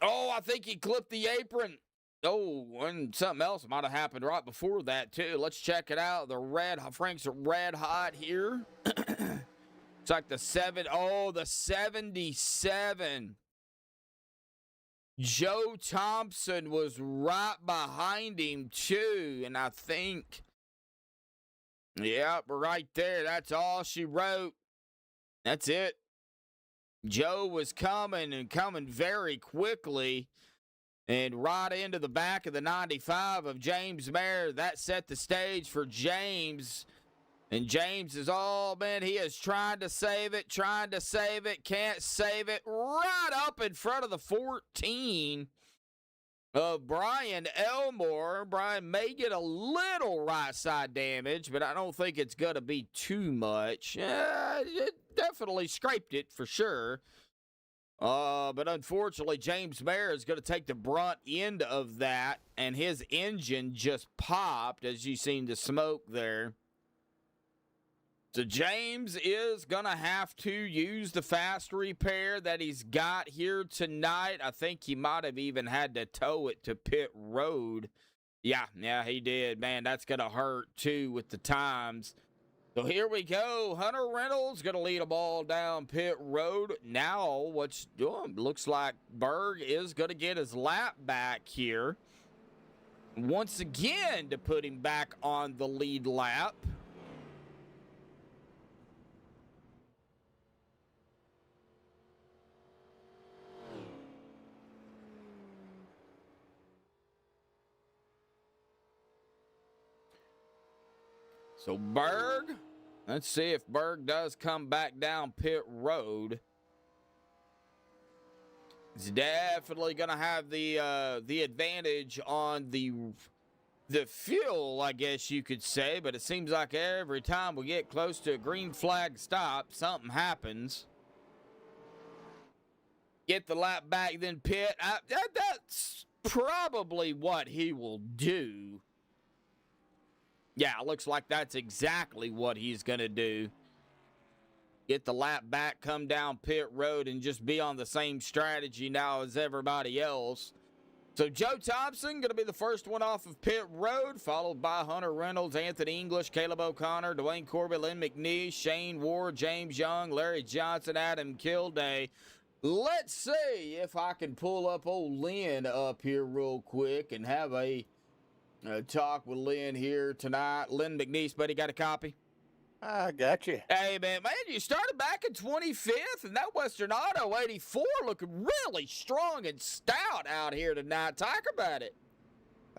S3: Oh, I think he clipped the apron. Oh, and something else might have happened right before that, too. Let's check it out. Frank's red hot here. It's like the 77. Joe Thompson was right behind him, too. And I think, yep, right there. That's all she wrote. That's it. Joe was coming very quickly. And right into the back of the 95 of James Mayer. That set the stage for James. And James is he is trying to save it, can't save it. Right up in front of the 14 of Brian Elmore. Brian may get a little right side damage, but I don't think it's going to be too much. It definitely scraped it for sure. But unfortunately, James Mayer is going to take the brunt end of that, and his engine just popped, as you seen the smoke there. So James is going to have to use the fast repair that he's got here tonight. I think he might have even had to tow it to pit road. Yeah, he did. Man, that's going to hurt, too, with the times. So here we go. Hunter Reynolds going to lead a ball down pit road. Now, what's doing? Looks like Berg is going to get his lap back here. Once again to put him back on the lead lap. So Berg, let's see if Berg does come back down pit road. He's definitely going to have the advantage on the fuel, I guess you could say. But it seems like every time we get close to a green flag stop, something happens. Get the lap back, then pit. That's probably what he will do. Yeah, it looks like that's exactly what he's going to do. Get the lap back, come down pit road, and just be on the same strategy now as everybody else. So Joe Thompson going to be the first one off of pit road, followed by Hunter Reynolds, Anthony English, Caleb O'Connor, Dwayne Corbett, Lynn McNeese, Shane Ward, James Young, Larry Johnson, Adam Kilday. Let's see if I can pull up old Lynn up here real quick and have a talk with Lynn here tonight. Lynn McNeese, buddy, got a copy?
S6: I got you.
S3: Hey, man, you started back in 25th, and that Western Auto 84 looking really strong and stout out here tonight. Talk about it.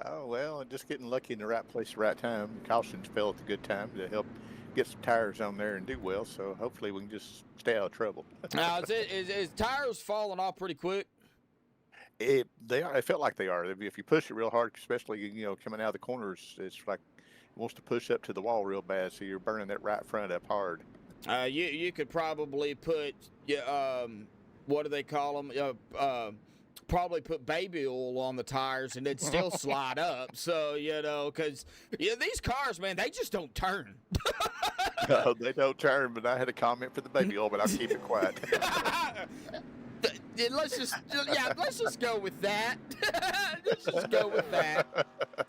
S6: Oh, well, just getting lucky in the right place at the right time. Cautions fell at the good time to help get some tires on there and do well, so hopefully we can just stay out of trouble.
S3: Now, is tires falling off pretty quick?
S6: They are. It felt like they are. If you push it real hard, especially coming out of the corners, it's like it wants to push up to the wall real bad. So you're burning that right front up hard.
S3: You could probably put what do they call them? Probably put baby oil on the tires and it'd still slide up. So because these cars, man, they just don't turn.
S6: No, they don't turn. But I had a comment for the baby oil, but I'll keep it quiet.
S3: Let's just go with that. Let's just go with that.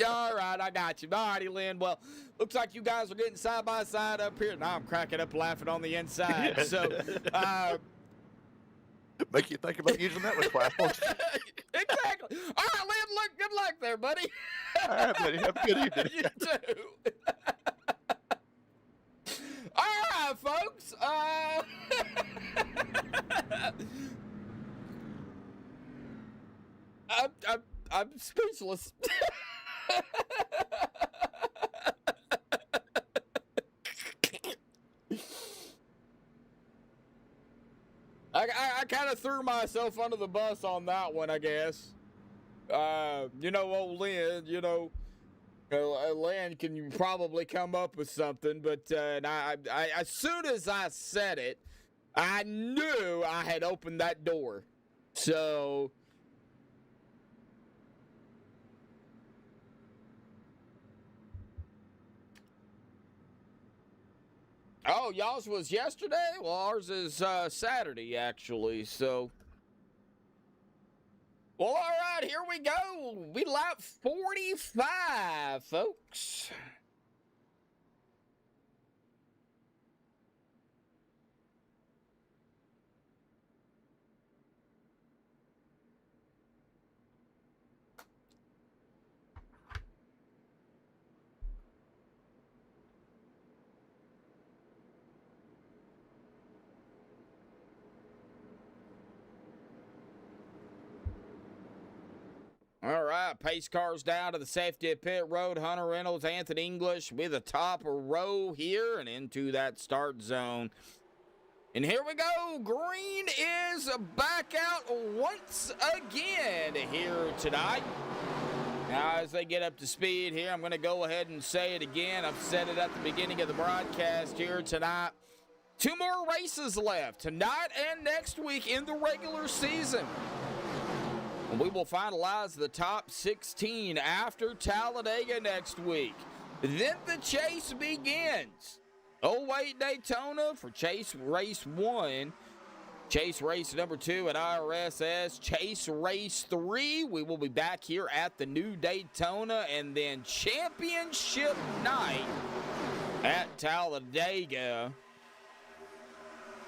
S3: All right, I got you. All righty, Lynn. Well, looks like you guys are getting side by side up here. Now I'm cracking up laughing on the inside. So,
S6: make you think about using that with class.
S3: Exactly. All right, Lynn. Look, good luck there, buddy.
S6: All right, buddy. Have a good evening.
S3: You too. All right, folks. I'm speechless. I kind of threw myself under the bus on that one, I guess. Old Lynn, Lynn can probably come up with something, but I as soon as I said it, I knew I had opened that door. So, oh, y'all's was yesterday? Well, ours is Saturday, actually, so. Well, all right, here we go. We lap 45, folks. All right, pace cars down to the safety of pit road. Hunter Reynolds, Anthony English with the top row here and into that start zone. And here we go. Green is back out once again here tonight. Now, as they get up to speed here, I'm going to go ahead and say it again. I've said it at the beginning of the broadcast here tonight. 2 more races left tonight and next week in the regular season. And we will finalize the top 16 after Talladega next week. Then the chase begins. 08 Daytona for Chase Race 1. Chase Race number 2 at IRSS. Chase Race 3. We will be back here at the new Daytona. And then Championship Night at Talladega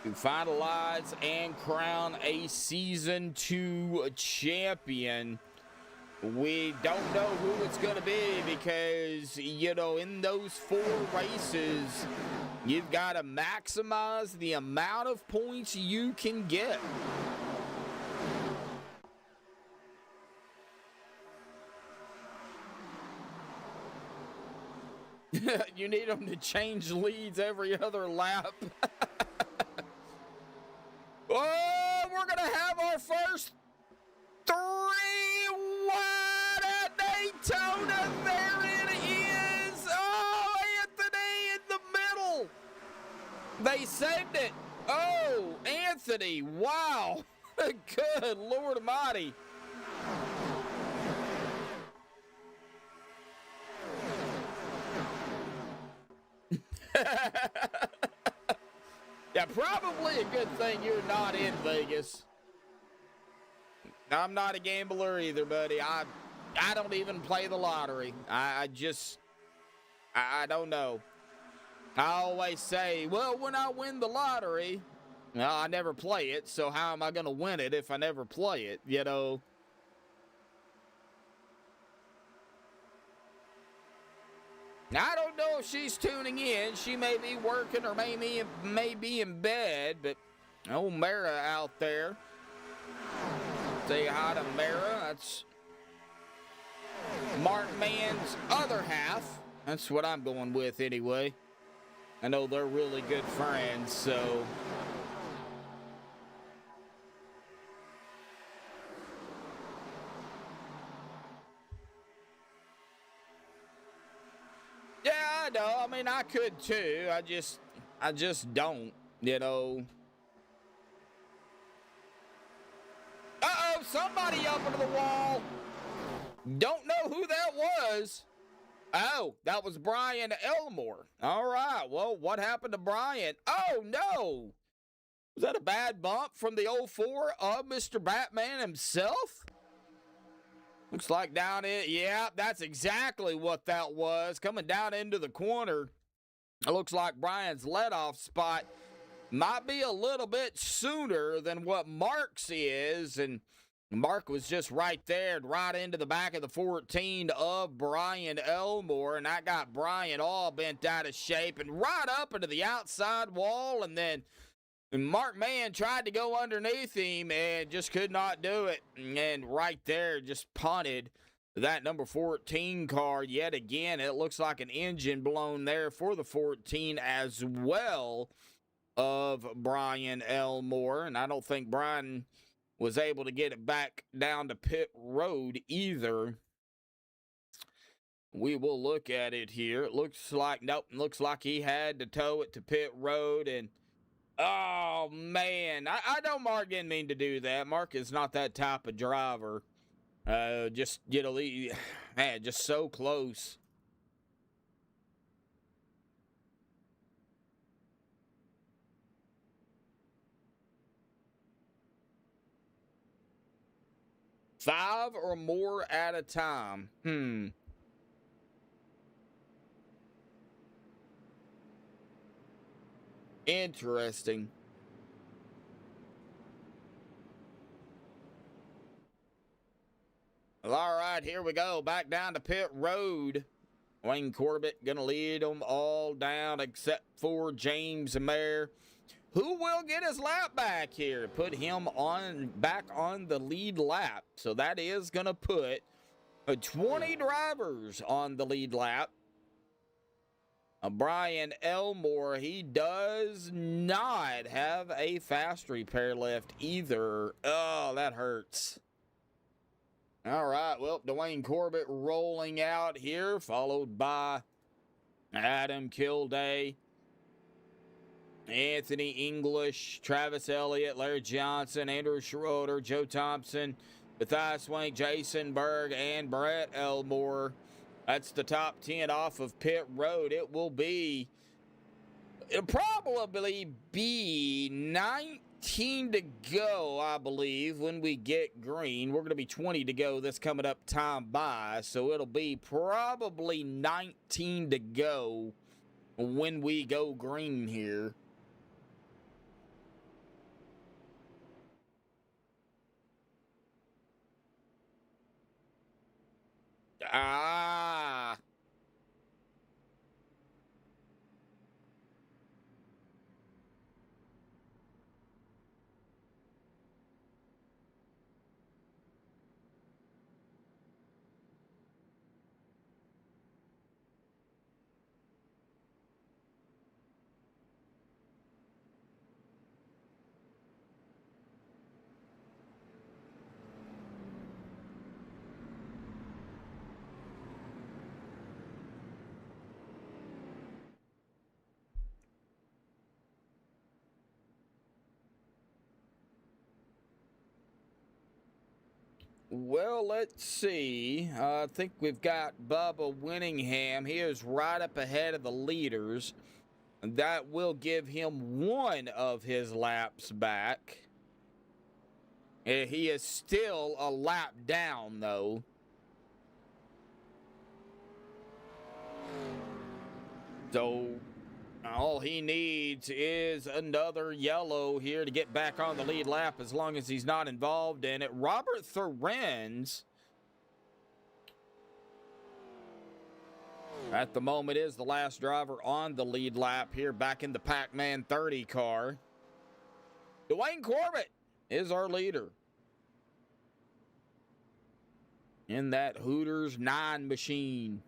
S3: to finalize and crown a Season 2 champion. We don't know who it's going to be because, in those 4 races, you've got to maximize the amount of points you can get. You need them to change leads every other lap. Oh, we're going to have our first 3 wide at Daytona. There it is. Oh, Anthony in the middle. They saved it. Oh, Anthony. Wow. Good Lord Almighty. Yeah, probably a good thing you're not in Vegas. I'm not a gambler either, buddy. I don't even play the lottery. I don't know. I always say, well, when I win the lottery, well, I never play it, so how am I going to win it if I never play it, I don't know if she's tuning in. She may be working or may be in bed, but old Mara out there. Say hi to Mara. That's Mark Mann's other half. That's what I'm going with anyway. I know they're really good friends, so. Yeah, I know. I mean, I could too. I just don't, Uh-oh, somebody up into the wall. Don't know who that was. Oh, that was Brian Elmore. All right, well, what happened to Brian? Oh, no. Was that a bad bump from the 04 of Mr. Batman himself? Looks like down in, yeah, that's exactly what that was. Coming down into the corner. It looks like Brian's leadoff spot might be a little bit sooner than what Mark's is, and Mark was just right there, right into the back of the 14 of Brian Elmore, and that got Brian all bent out of shape and right up into the outside wall, and then Mark Mann tried to go underneath him and just could not do it, and right there just punted that number 14 car yet again. It looks like an engine blown there for the 14 as well. of Brian Elmore, and I don't think Brian was able to get it back down to pit road either. We will look at it here. It looks like, nope, looks like he had to tow it to pit road, and oh, man. I know Mark didn't mean to do that. Mark is not that type of driver. Just, you know, man, just so close. Five or more at a time. Interesting. Well, all right, here we go. Back down to pit road. Wayne Corbett going to lead them all down except for James Mayer, who will get his lap back here. Put him back on the lead lap. So that is going to put 20 drivers on the lead lap. Brian Elmore, he does not have a fast repair lift either. Oh, that hurts. All right, well, Dwayne Corbett rolling out here, followed by Adamm, Kilday, Anthony English, Travis Elliott, Larry Johnson, Andrew Schroeder, Joe Thompson, Matthias Swank, Jason Berg, and Brett Elmore. That's the top 10 off of pit road. It'll probably be 19 to go, I believe, when we get green. We're going to be 20 to go this coming up time by, so it'll be probably 19 to go when we go green here. Well, let's see. I think we've got Bubba Winningham. He is right up ahead of the leaders. That will give him one of his laps back. He is still a lap down, though. So all he needs is another yellow here to get back on the lead lap, as long as he's not involved in it. Robert Thorenz, at the moment, is the last driver on the lead lap here, back in the Pac-Man 30 car. Dwayne Corbett is our leader in that Hooters 9 machine.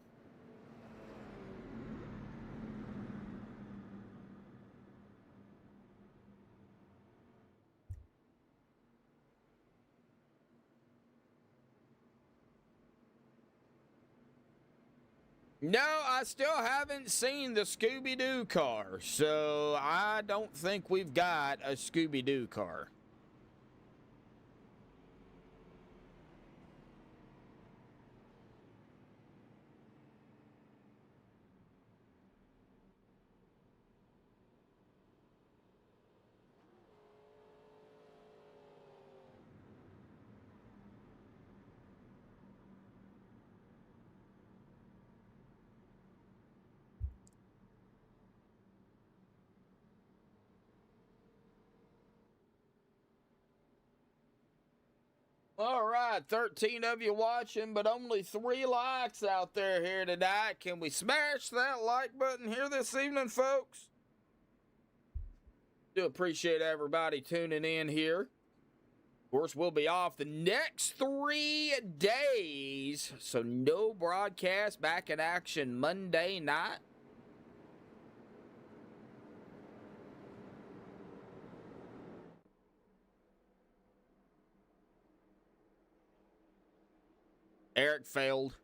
S3: No, I still haven't seen the Scooby-Doo car, so I don't think we've got a Scooby-Doo car. All right, 13 of you watching, but only 3 likes out there here tonight. Can we smash that like button here this evening, folks? Do appreciate everybody tuning in here. Of course, we'll be off the next 3 days, so no broadcast. Back in action Monday night. Eric failed.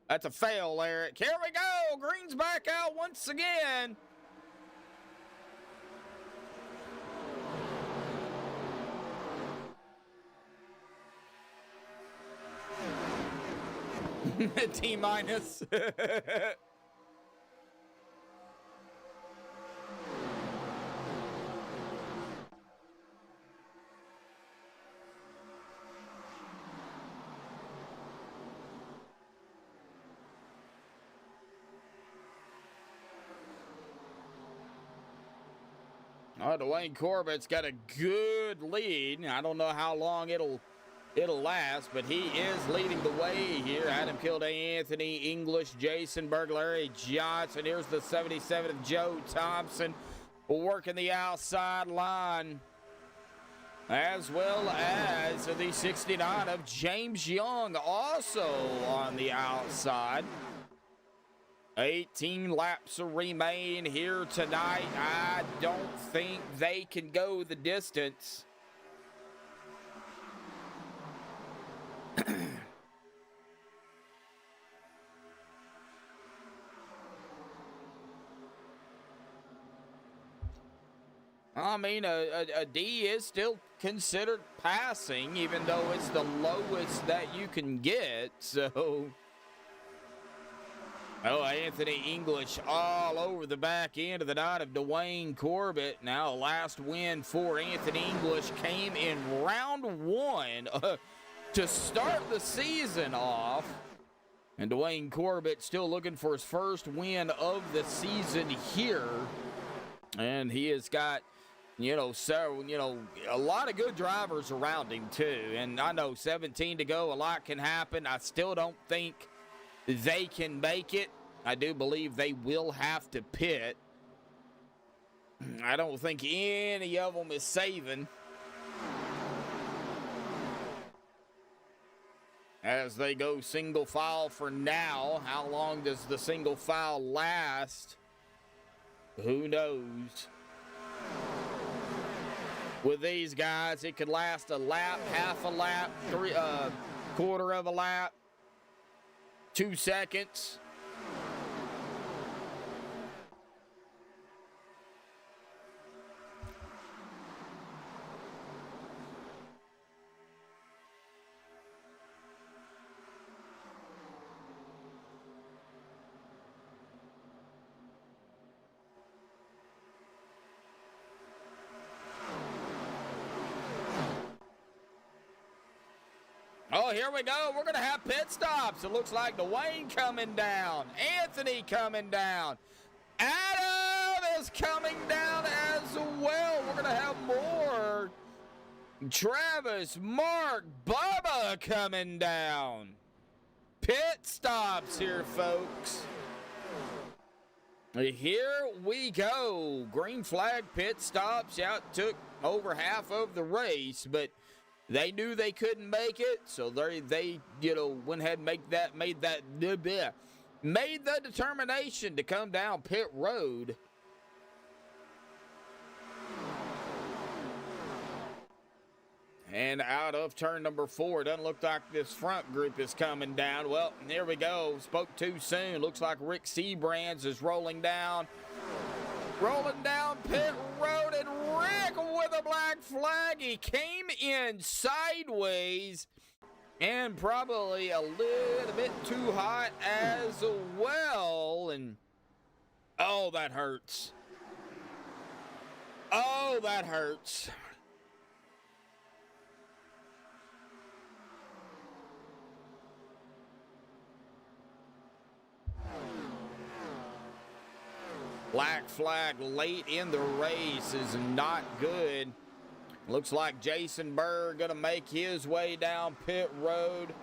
S3: That's a fail, Eric. Here we go. Green's back out once again. T minus. Oh, Dwayne Corbett's got a good lead. I don't know how long it'll last, but he is leading the way here. Adamm, Kilday, Anthony English, Jason Larry Johnson. Here's the 77 of Joe Thompson working the outside line, as well as the 69 of James Young also on the outside. 18 laps remain here tonight. I don't think they can go the distance. I mean, a D is still considered passing, even though it's the lowest that you can get, so... Oh, Anthony English all over the back end of the night of Dwayne Corbett. Now, last win for Anthony English came in round one to start the season off. And Dwayne Corbett still looking for his first win of the season here. And he has got, several, a lot of good drivers around him, too. And I know 17 to go, a lot can happen. I still don't think they can make it. I do believe they will have to pit. I don't think any of them is saving. As they go single file for now. How long does the single file last? Who knows? With these guys, it could last a lap, half a lap, quarter of a lap, 2 seconds. Oh, here we go. We're going to have pit stops. It looks like Dwayne coming down. Anthony coming down. Adamm is coming down as well. We're going to have more. Travis, Mark, Bubba coming down. Pit stops here, folks. Here we go. Green flag pit stops. Yeah, it took over half of the race, but they knew they couldn't make it, so they went ahead and made the determination to come down pit road. And out of turn number 4, it doesn't look like this front group is coming down. Well, here we go. Spoke too soon. Looks like Rick Siebrands is rolling down pit road, and Rick with a black flag. He came in sideways and probably a little bit too hot as well. And oh, that hurts. Oh, that hurts. Black flag late in the race is not good. Looks like Jason Burr going to make his way down pit road.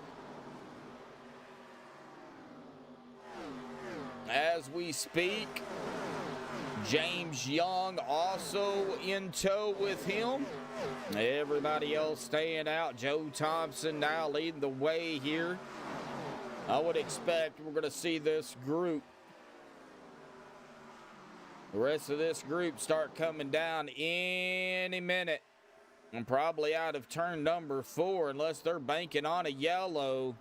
S3: As we speak, James Young also in tow with him. Everybody else staying out. Joe Thompson now leading the way here. I would expect we're going to see this group, the rest of this group, start coming down any minute. And probably out of turn number 4, unless they're banking on a yellow.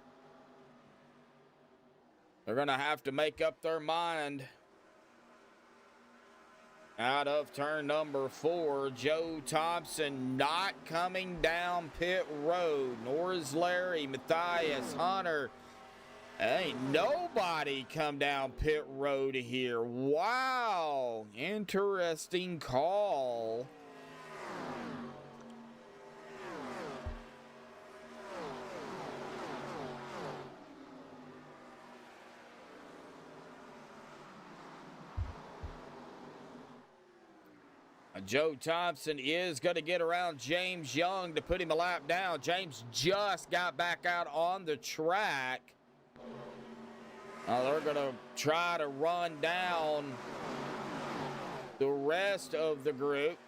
S3: They're going to have to make up their mind. Out of turn number 4, Joe Thompson not coming down pit road. Nor is Larry, Matthias, Hunter. Ain't nobody come down pit road here. Wow. Interesting call. Joe Thompson is going to get around James Young to put him a lap down. James just got back out on the track. They're going to try to run down the rest of the group.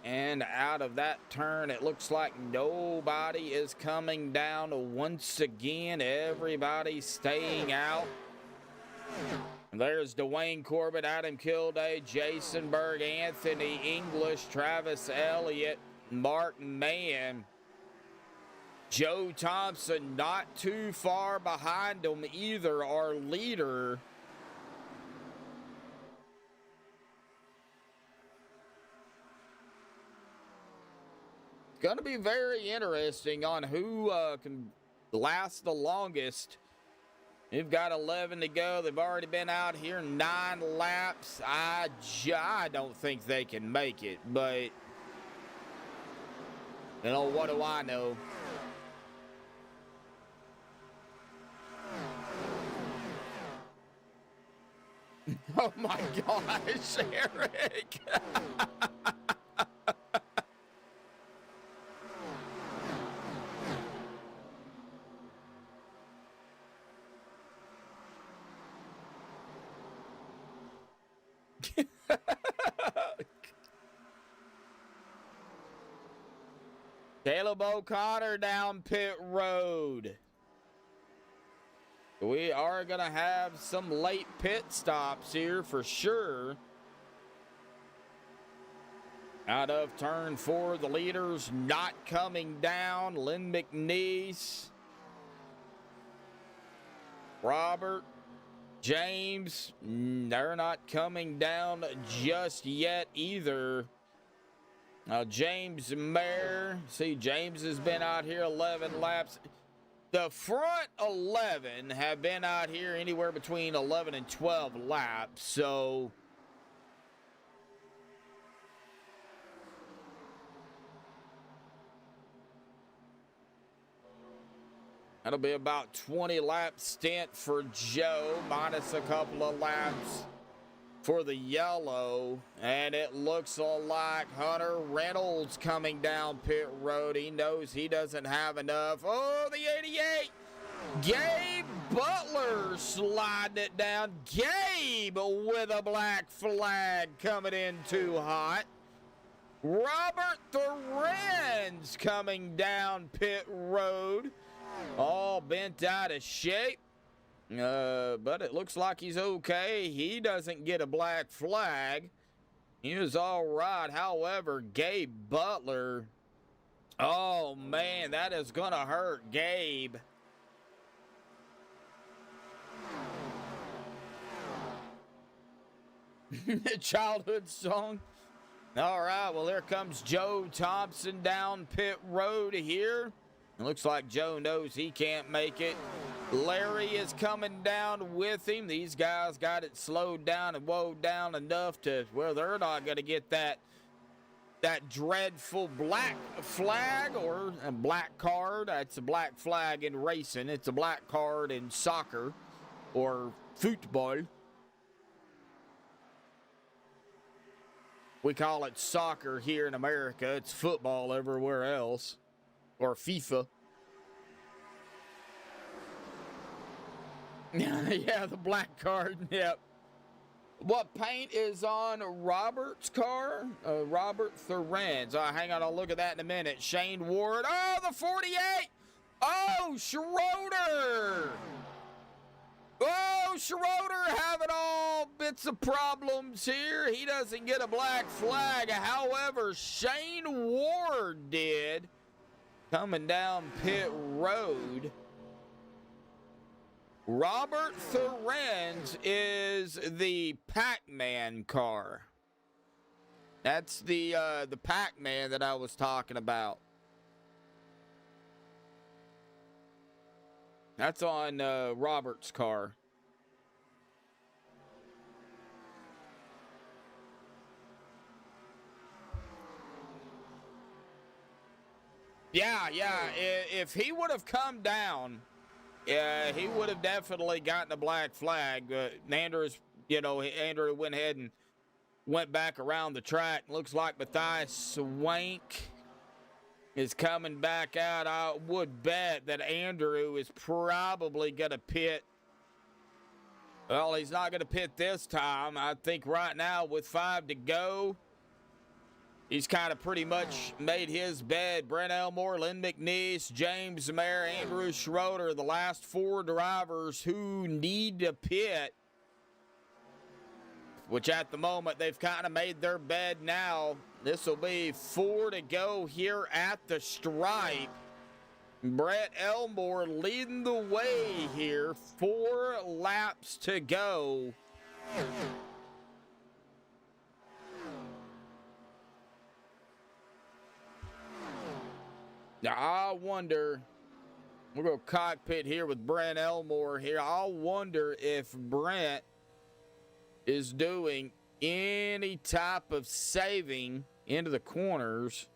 S3: And out of that turn, it looks like nobody is coming down once again. Everybody's staying out. There's Dwayne Corbett, Adam Kilday, Jason Berg, Anthony English, Travis Elliott, Mark Mann. Joe Thompson not too far behind them either, our leader. It's going to be very interesting on who can last the longest. We've got 11 to go. They've already been out here 9 laps. I don't think they can make it, but, you know, what do I know? Oh, my gosh, Eric. Caleb O'Connor down pit road. We are going to have some late pit stops here for sure. Out of turn 4, the leaders not coming down. Lynn McNeese, Robert, James, they're not coming down just yet either. James Mayer, see, James has been out here 11 laps. The front 11 have been out here anywhere between 11 and 12 laps, so that'll be about 20 lap stint for Joe, minus a couple of laps for the yellow. And it looks like Hunter Reynolds coming down pit road. He knows he doesn't have enough. Oh, the 88. Gabe Butler sliding it down. Gabe with a black flag coming in too hot. Robert Thorens coming down pit road. All bent out of shape. But it looks like he's okay. He doesn't get a black flag. He was all right. However, Gabe Butler, oh, man, that is going to hurt Gabe. Childhood song. All right, well, there comes Joe Thompson down pit road here. It looks like Joe knows he can't make it. Larry is coming down with him. These guys got it slowed down and woed down enough to where they're not going to get that dreadful black flag or a black card. It's a black flag in racing. It's a black card in soccer or football. We call it soccer here in America. It's football everywhere else, or FIFA. Yeah, the black card, yep. What paint is on Robert's car? Robert Thorens. Hang on, I'll look at that in a minute. Shane Ward. Oh, the 48! Oh, Schroeder! Oh, Schroeder having all bits of problems here. He doesn't get a black flag. However, Shane Ward did. Coming down pit road. Robert Siebrands is the Pac-Man car. That's the Pac-Man that I was talking about. That's on Robert's car. Yeah. If he would have come down, he would have definitely gotten a black flag. Andrew went ahead and went back around the track. Looks like Matthias Swank is coming back out. I would bet that Andrew is probably going to pit. Well, he's not going to pit this time. I think right now with 5 to go, he's kind of pretty much made his bed. Brent Elmore, Lynn McNeese, James Mayer, Andrew Schroeder, the last 4 drivers who need to pit, which at the moment they've kind of made their bed now. This will be 4 to go here at the stripe. Brett Elmore leading the way here. 4 laps to go. Now, I wonder, we're going to cockpit here with Brent Elmore here. I wonder if Brent is doing any type of saving into the corners.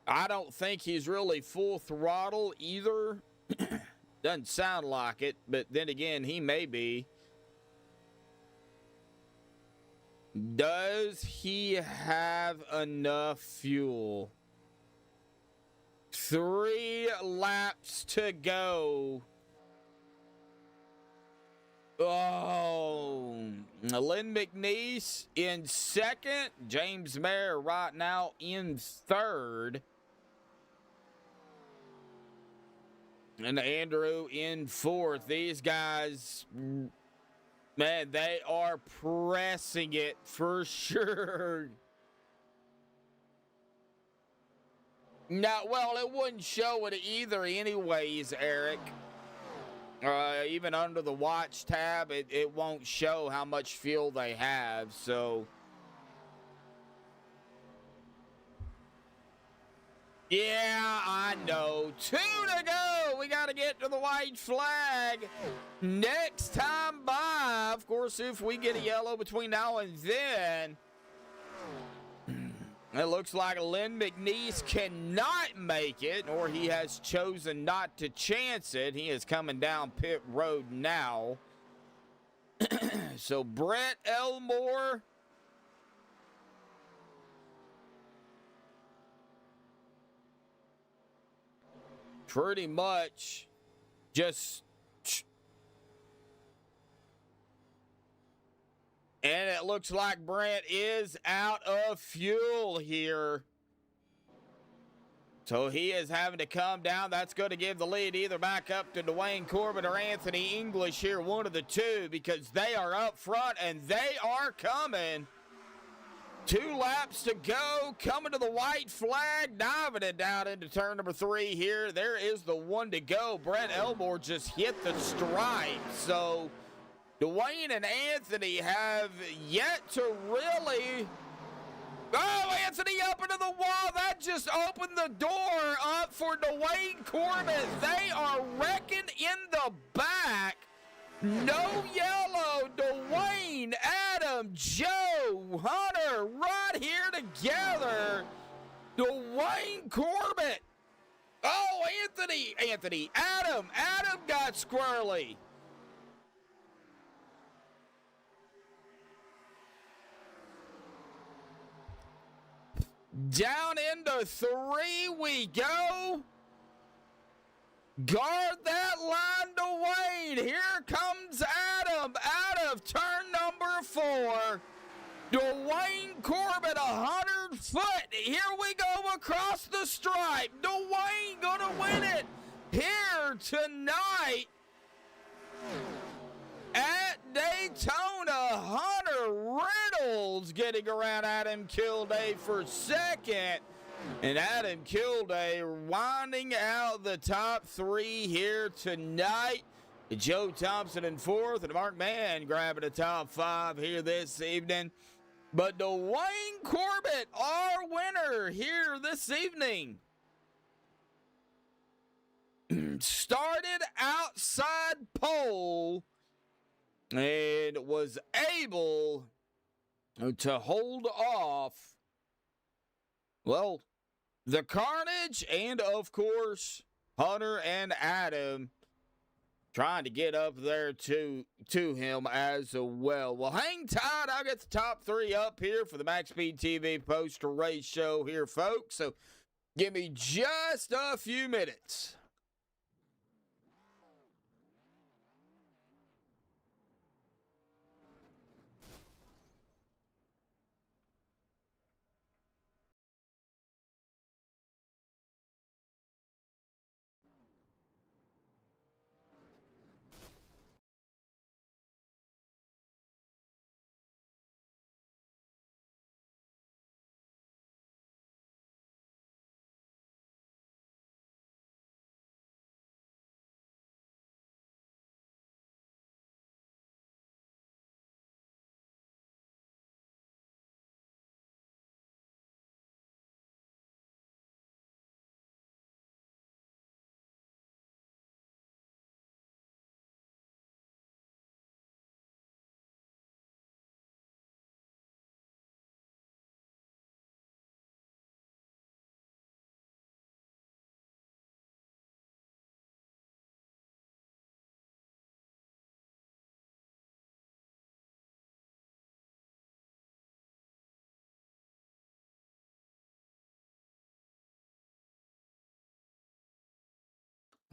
S3: I don't think he's really full throttle either. Doesn't sound like it, but then again, he may be. Does he have enough fuel? 3 laps to go. Oh, Lynn McNeese in second. James Mayer right now in third. And Andrew in fourth. These guys, man, they are pressing it for sure. No, well, it wouldn't show it either anyways, Eric. Even under the watch tab, it won't show how much fuel they have, so. Yeah, I know. 2 to go. We got to get to the white flag. Next time by, of course, if we get a yellow between now and then, it looks like Lynn McNeese cannot make it, or he has chosen not to chance it. He is coming down pit road now. So Brett Elmore pretty much just, and it looks like Brent is out of fuel here. So he is having to come down. That's going to give the lead either back up to Dwayne Corbin or Anthony English here, one of the two, because they are up front and they are coming. 2 laps to go, coming to the white flag, diving it down into turn number 3 here. There is the 1 to go. Brett Elmore just hit the stripe. So Dwayne and Anthony have yet to really... Oh, Anthony up into the wall. That just opened the door up for Dwayne Corbin. They are wrecking in the back. No yellow. Dwayne, Adamm, Joe, Hunter, right here together. Dwayne Corbin. Oh, Anthony, Adamm got squirrely. Down into 3 we go. Guard that line, Dwayne. Here comes Adamm out of turn number 4. Dwayne Corbin, 100 foot. Here we go across the stripe. Dwayne gonna win it here tonight at Daytona. Hunter Reynolds getting around Adam Kilday for second. And Adam Kilday winding out the top three here tonight. Joe Thompson in fourth, and Mark Mann grabbing the top five here this evening. But Dwayne Corbett, our winner here this evening, started outside pole and was able to hold off, well, the Carnage and, of course, Hunter and Adamm trying to get up there to him as well. Well, hang tight. I'll get the top three up here for the MaxspeedTV post-race show here, folks. So give me just a few minutes.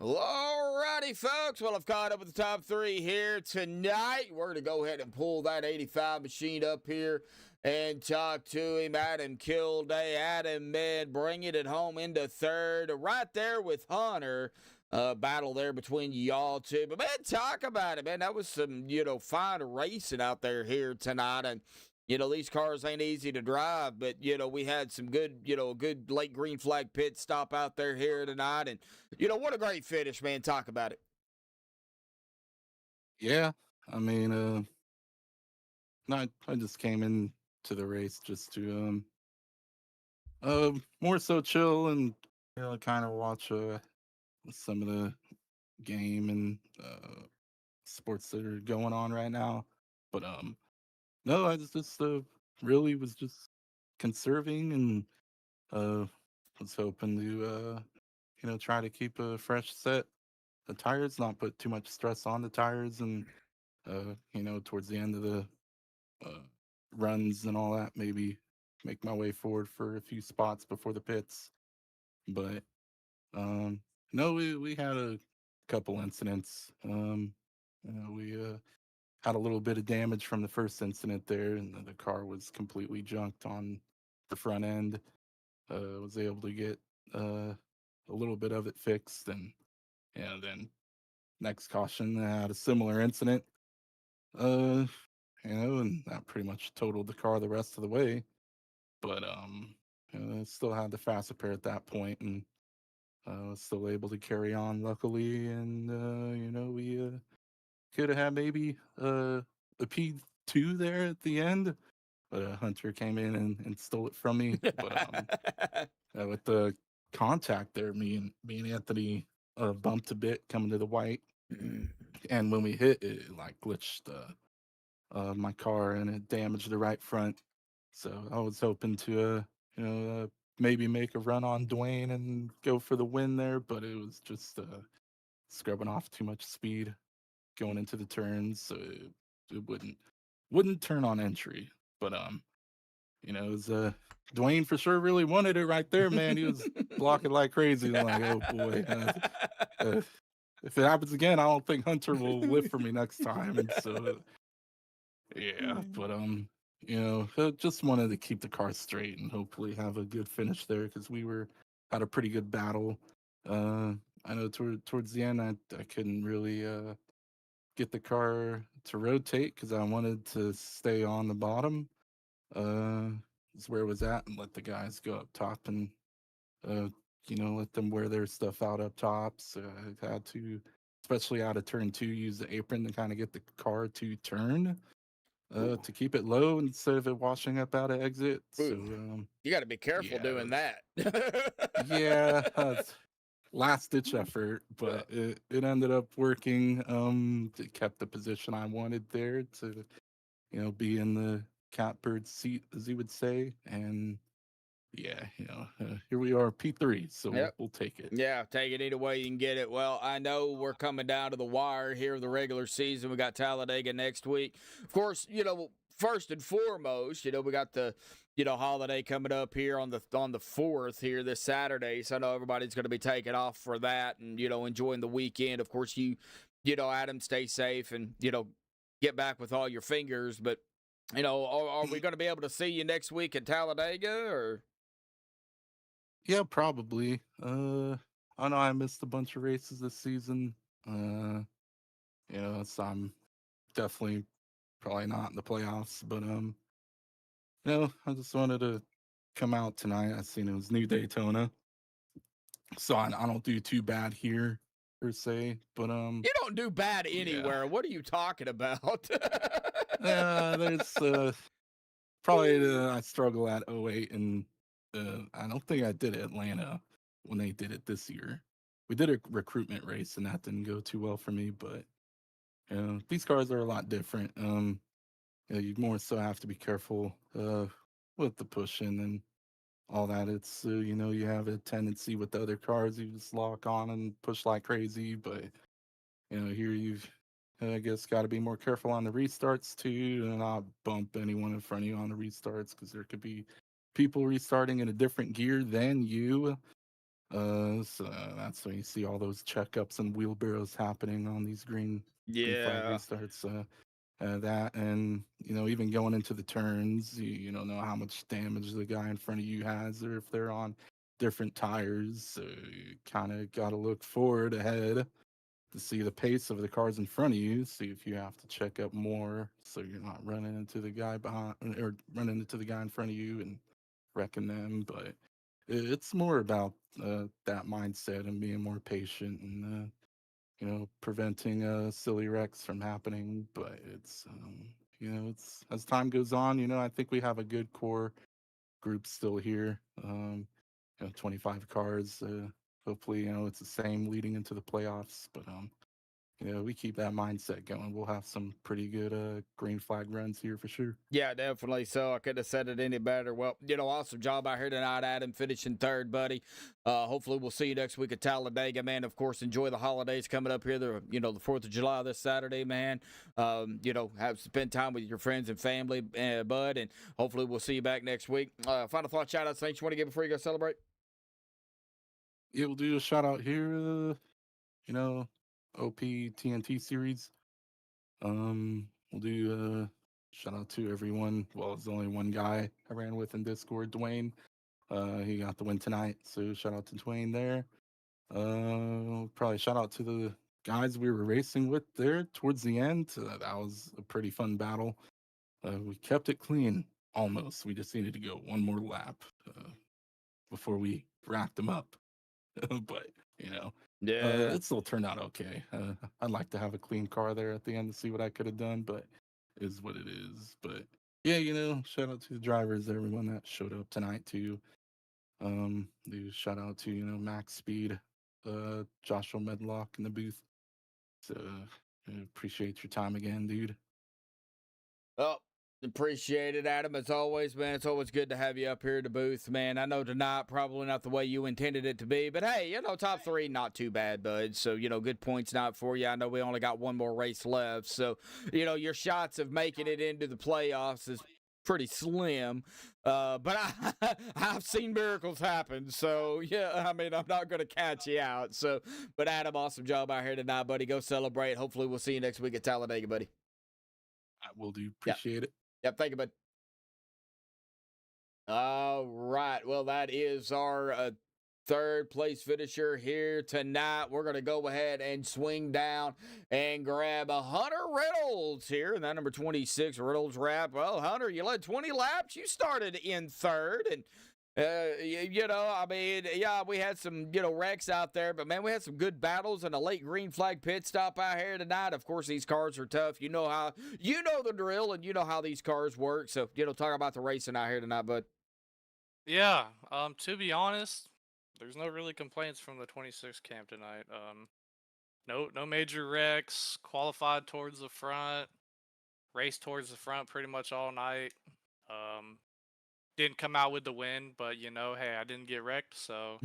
S3: Alrighty, folks. Well, I've caught up with the top three here tonight. We're going to go ahead and pull that 85 machine up here and talk to him. Adam Kilday, Adam Mann bringing it home into third. Right there with Hunter. Battle there between y'all two. But, man, talk about it, man. That was some, fine racing out there here tonight. And, these cars ain't easy to drive, but, we had some good, a good late green flag pit stop out there here tonight. And, what a great finish, man. Talk about it.
S7: Yeah, I mean, I just came in to the race just to, more so chill and, kind of watch, some of the game and, sports that are going on right now. But, no, I just really was just conserving and was hoping to try to keep a fresh set of tires, not put too much stress on the tires, and towards the end of the runs and all that, maybe make my way forward for a few spots before the pits. But no, we had a couple incidents. We had a little bit of damage from the first incident there, and the car was completely junked on the front end. Was able to get a little bit of it fixed, and then next caution I had a similar incident. And that pretty much totaled the car the rest of the way. But I still had the fast repair at that point, and was still able to carry on luckily, and we could have had maybe a P2 there at the end, but Hunter came in and stole it from me. But with the contact there, me and Anthony bumped a bit coming to the white, and when we hit it, like glitched my car and it damaged the right front. So I was hoping to maybe make a run on Dwayne and go for the win there, but it was just scrubbing off too much speed going into the turns, so it wouldn't turn on entry. But it was Dwayne for sure really wanted it right there, man. He was blocking like crazy. Like, oh boy, if it happens again, I don't think Hunter will live for me next time. And so yeah, but just wanted to keep the car straight and hopefully have a good finish there, because we had a pretty good battle. I know towards the end I couldn't really get the car to rotate because I wanted to stay on the bottom. Is where it was at, and let the guys go up top and let them wear their stuff out up top. So I had to, especially out of turn 2, use the apron to kind of get the car to turn to keep it low instead of it washing up out of exit. So
S3: you got to be careful doing that.
S7: yeah, last ditch effort, but it ended up working. It kept the position I wanted there to, be in the catbird seat, as you would say, and yeah, here we are, P3, so we'll take it.
S3: Yeah, take it either way you can get it. Well, I know we're coming down to the wire here of the regular season. We got Talladega next week. Of course, first and foremost, we got the holiday coming up here on the 4th here this Saturday. So I know everybody's going to be taking off for that and enjoying the weekend. Of course, Adam, stay safe and get back with all your fingers. But are we going to be able to see you next week at Talladega or?
S7: Yeah, probably. I know I missed a bunch of races this season. So I'm definitely probably not in the playoffs, but I just wanted to come out tonight. I seen it was new Daytona, so I don't do too bad here per se. But
S3: you don't do bad anywhere. Yeah. What are you talking about?
S7: There's probably I struggle at 08 and. I don't think I did Atlanta when they did it this year. We did a recruitment race and that didn't go too well for me, but these cars are a lot different. You more so have to be careful with the pushing and all that. It's you have a tendency with the other cars, you just lock on and push like crazy, but here you've I guess got to be more careful on the restarts too, and not bump anyone in front of you on the restarts because there could be people restarting in a different gear than you. So that's when you see all those checkups and wheelbarrows happening on these green flag restarts. That and even going into the turns, you don't know how much damage the guy in front of you has, or if they're on different tires. So you kind of got to look forward ahead to see the pace of the cars in front of you, see if you have to check up more so you're not running into the guy behind or running into the guy in front of you and wrecking them. But it's more about that mindset and being more patient and preventing silly wrecks from happening. But it's it's as time goes on, I think we have a good core group still here. 25 cars. Hopefully, it's the same leading into the playoffs. But we keep that mindset going. We'll have some pretty good green flag runs here for sure.
S3: Yeah, definitely. So I couldn't have said it any better. Well, awesome job out here tonight, Adam, finishing third, buddy. Hopefully we'll see you next week at Talladega, man. Of course, enjoy the holidays coming up here. The 4th of July this Saturday, man. Have spend time with your friends and family, bud, and hopefully we'll see you back next week. Final thought, shout out, things you want to give before you go celebrate?
S7: Yeah, we'll do a shout out here. OP TNT series. We'll do shout out to everyone. Well, it's only one guy I ran with in Discord, Dwayne. He got the win tonight, so shout out to Dwayne there. Probably shout out to the guys we were racing with there towards the end. That was a pretty fun battle. We kept it clean, almost. We just needed to go one more lap before we wrapped them up. But it still turned out okay. I'd like to have a clean car there at the end to see what I could have done, but it is what it is. But yeah, shout out to the drivers, everyone that showed up tonight too. Do shout out to Max Speed, Joshua Medlock in the booth. So appreciate your time again, dude.
S3: Oh, appreciate it, Adam. As always, man. It's always good to have you up here at the booth, man. I know tonight probably not the way you intended it to be, but hey, top 3, not too bad, bud. So, good points night for you. I know we only got one more race left, so, your shots of making it into the playoffs is pretty slim, but I've seen miracles happen, so yeah, I mean, I'm not going to catch you out. So, but Adam, awesome job out here tonight, buddy. Go celebrate. Hopefully we'll see you next week at Talladega, buddy.
S7: I will do. Appreciate it.
S3: Yep, thank you, bud. All right, well, that is our third place finisher here tonight. We're going to go ahead and swing down and grab Hunter Reynolds here in that number 26 Reynolds wrap. Well, Hunter, you led 20 laps. You started in third, and I mean, yeah, we had some, wrecks out there, but man, we had some good battles and a late green flag pit stop out here tonight. Of course, these cars are tough. You know the drill, and you know how these cars work. So, talk about the racing out here tonight, bud.
S8: Yeah, to be honest, there's no really complaints from the 26 camp tonight. No major wrecks, qualified towards the front, raced towards the front pretty much all night. Didn't come out with the win, but hey, I didn't get wrecked, so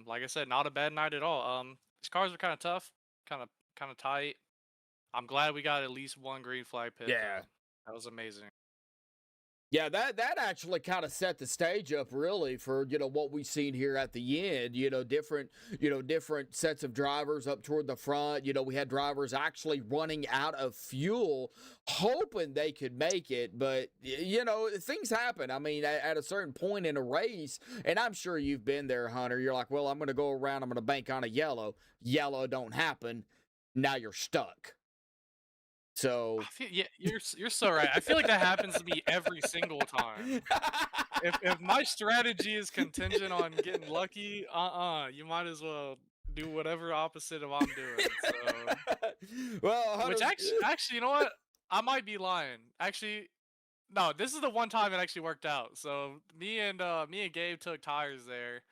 S8: like I said, not a bad night at all. These cars were kind of tough, kind of tight. I'm glad we got at least one green flag pit.
S3: Yeah.
S8: That was amazing.
S3: Yeah, that actually kind of set the stage up really for, what we've seen here at the end, different sets of drivers up toward the front. We had drivers actually running out of fuel, hoping they could make it. But, things happen. I mean, at a certain point in a race, and I'm sure you've been there, Hunter, you're like, well, I'm going to go around, I'm going to bank on a yellow. Yellow don't happen. Now you're stuck. So
S8: you're so right. I feel like that happens to me every single time. If my strategy is contingent on getting lucky, you might as well do whatever opposite of I'm doing. So,
S3: well,
S8: which actually, you know what? I might be lying. Actually, no. This is the one time it actually worked out. So me and Gabe took tires there.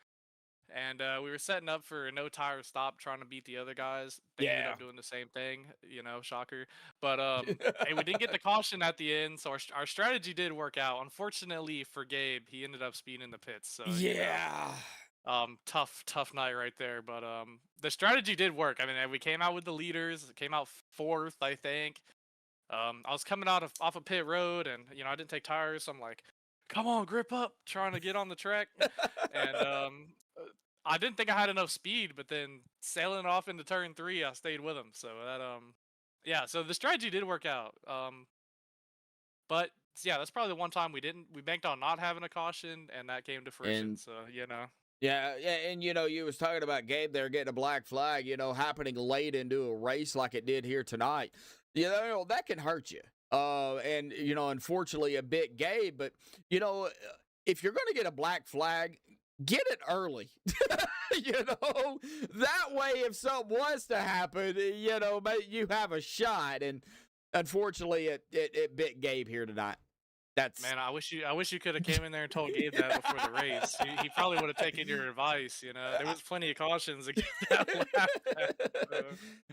S8: And we were setting up for a no tire stop, trying to beat the other guys. They ended up doing the same thing, shocker. But hey, we didn't get the caution at the end, so our strategy did work out. Unfortunately for Gabe, he ended up speeding the pits. So tough night right there. But the strategy did work. I mean, we came out with the leaders. Came out fourth, I think. I was coming off of pit road, and I didn't take tires. So I'm like, come on, grip up, trying to get on the track, and I didn't think I had enough speed, but then sailing off into turn 3, I stayed with him. So that so the strategy did work out. But yeah, that's probably the one time we banked on not having a caution, and that came to fruition.
S3: Yeah, and you was talking about Gabe there getting a black flag, happening late into a race like it did here tonight. That can hurt you. And unfortunately a bit Gabe, but if you're going to get a black flag, get it early. That way if something was to happen, you have a shot. And unfortunately it bit Gabe here tonight.
S8: Man, I wish you could have came in there and told Gabe that before the race. He probably would have taken your advice. There was plenty of cautions against that lap.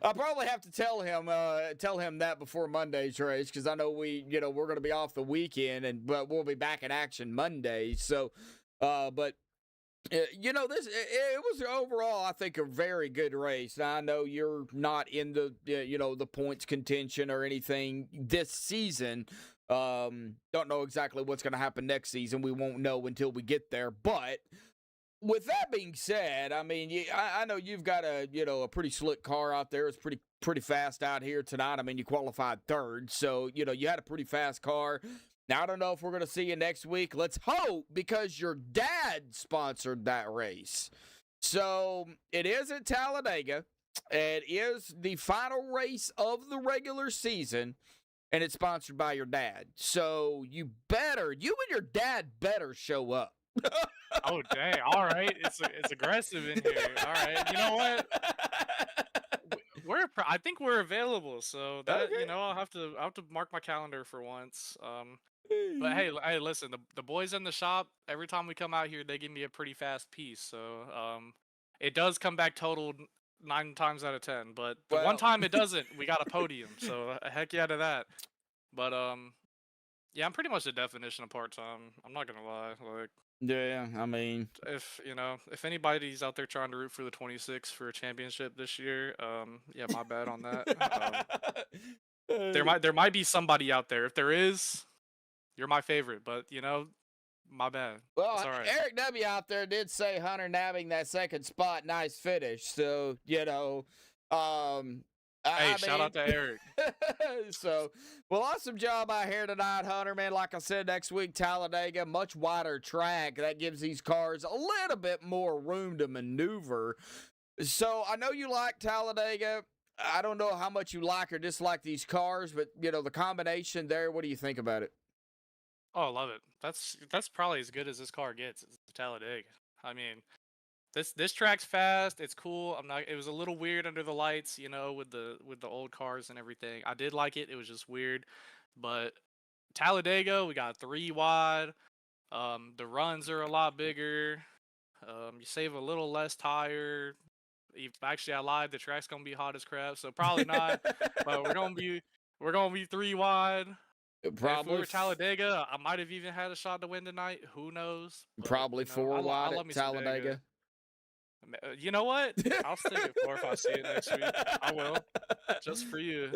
S3: I'll probably have to tell him that before Monday's race, because I know we're going to be off the weekend, but we'll be back in action Monday. So, but it was overall, I think, a very good race. Now, I know you're not in the points contention or anything this season. Don't know exactly what's going to happen next season. We won't know until we get there. But with that being said, I mean, I know you've got a pretty slick car out there. It's pretty fast out here tonight. I mean, you qualified third, so you had a pretty fast car. Now, I don't know if we're going to see you next week. Let's hope, because your dad sponsored that race. So it is at Talladega. It is the final race of the regular season, and it's sponsored by your dad. So you and your dad better show up.
S8: Oh, dang. All right. It's aggressive in here. All right. You know what? I think we're available, so that
S3: Okay.
S8: I'll have to mark my calendar for once. But hey, listen, the boys in the shop, every time we come out here, they give me a pretty fast piece. So it does come back totaled 9 times out of 10. But the one time it doesn't, we got a podium. So heck yeah to that. But yeah, I'm pretty much the definition of part-time. I'm not gonna lie. Like,
S3: Yeah, I mean,
S8: if anybody's out there trying to root for the 26 for a championship this year, yeah, my bad on that. There might be somebody out there. If there is, you're my favorite, but my bad.
S3: Well,
S8: it's all right.
S3: Eric W. out there did say Hunter nabbing that second spot, nice finish. So,
S8: Hey, shout out to Eric.
S3: So, well, awesome job out here tonight, Hunter, man. Like I said, next week, Talladega, much wider track. That gives these cars a little bit more room to maneuver. So, I know you like Talladega. I don't know how much you like or dislike these cars, but, the combination there, what do you think about it?
S8: Oh, I love it. That's probably as good as this car gets. It's the Talladega. I mean, this track's fast. It's cool. I'm not. It was a little weird under the lights, with the old cars and everything. I did like it. It was just weird, but Talladega, we got 3 wide. The runs are a lot bigger. You save a little less tire. Actually, I lied. The track's gonna be hot as crap, so probably not. But we're gonna be 3 wide. If we
S3: Probably
S8: were Talladega, I might have even had a shot to win tonight. Who knows? But
S3: probably
S8: I
S3: four wide
S8: love
S3: at
S8: me some Dega.
S3: Talladega.
S8: You know what? I'll stick at 4 if I see it next week. I will, just for you.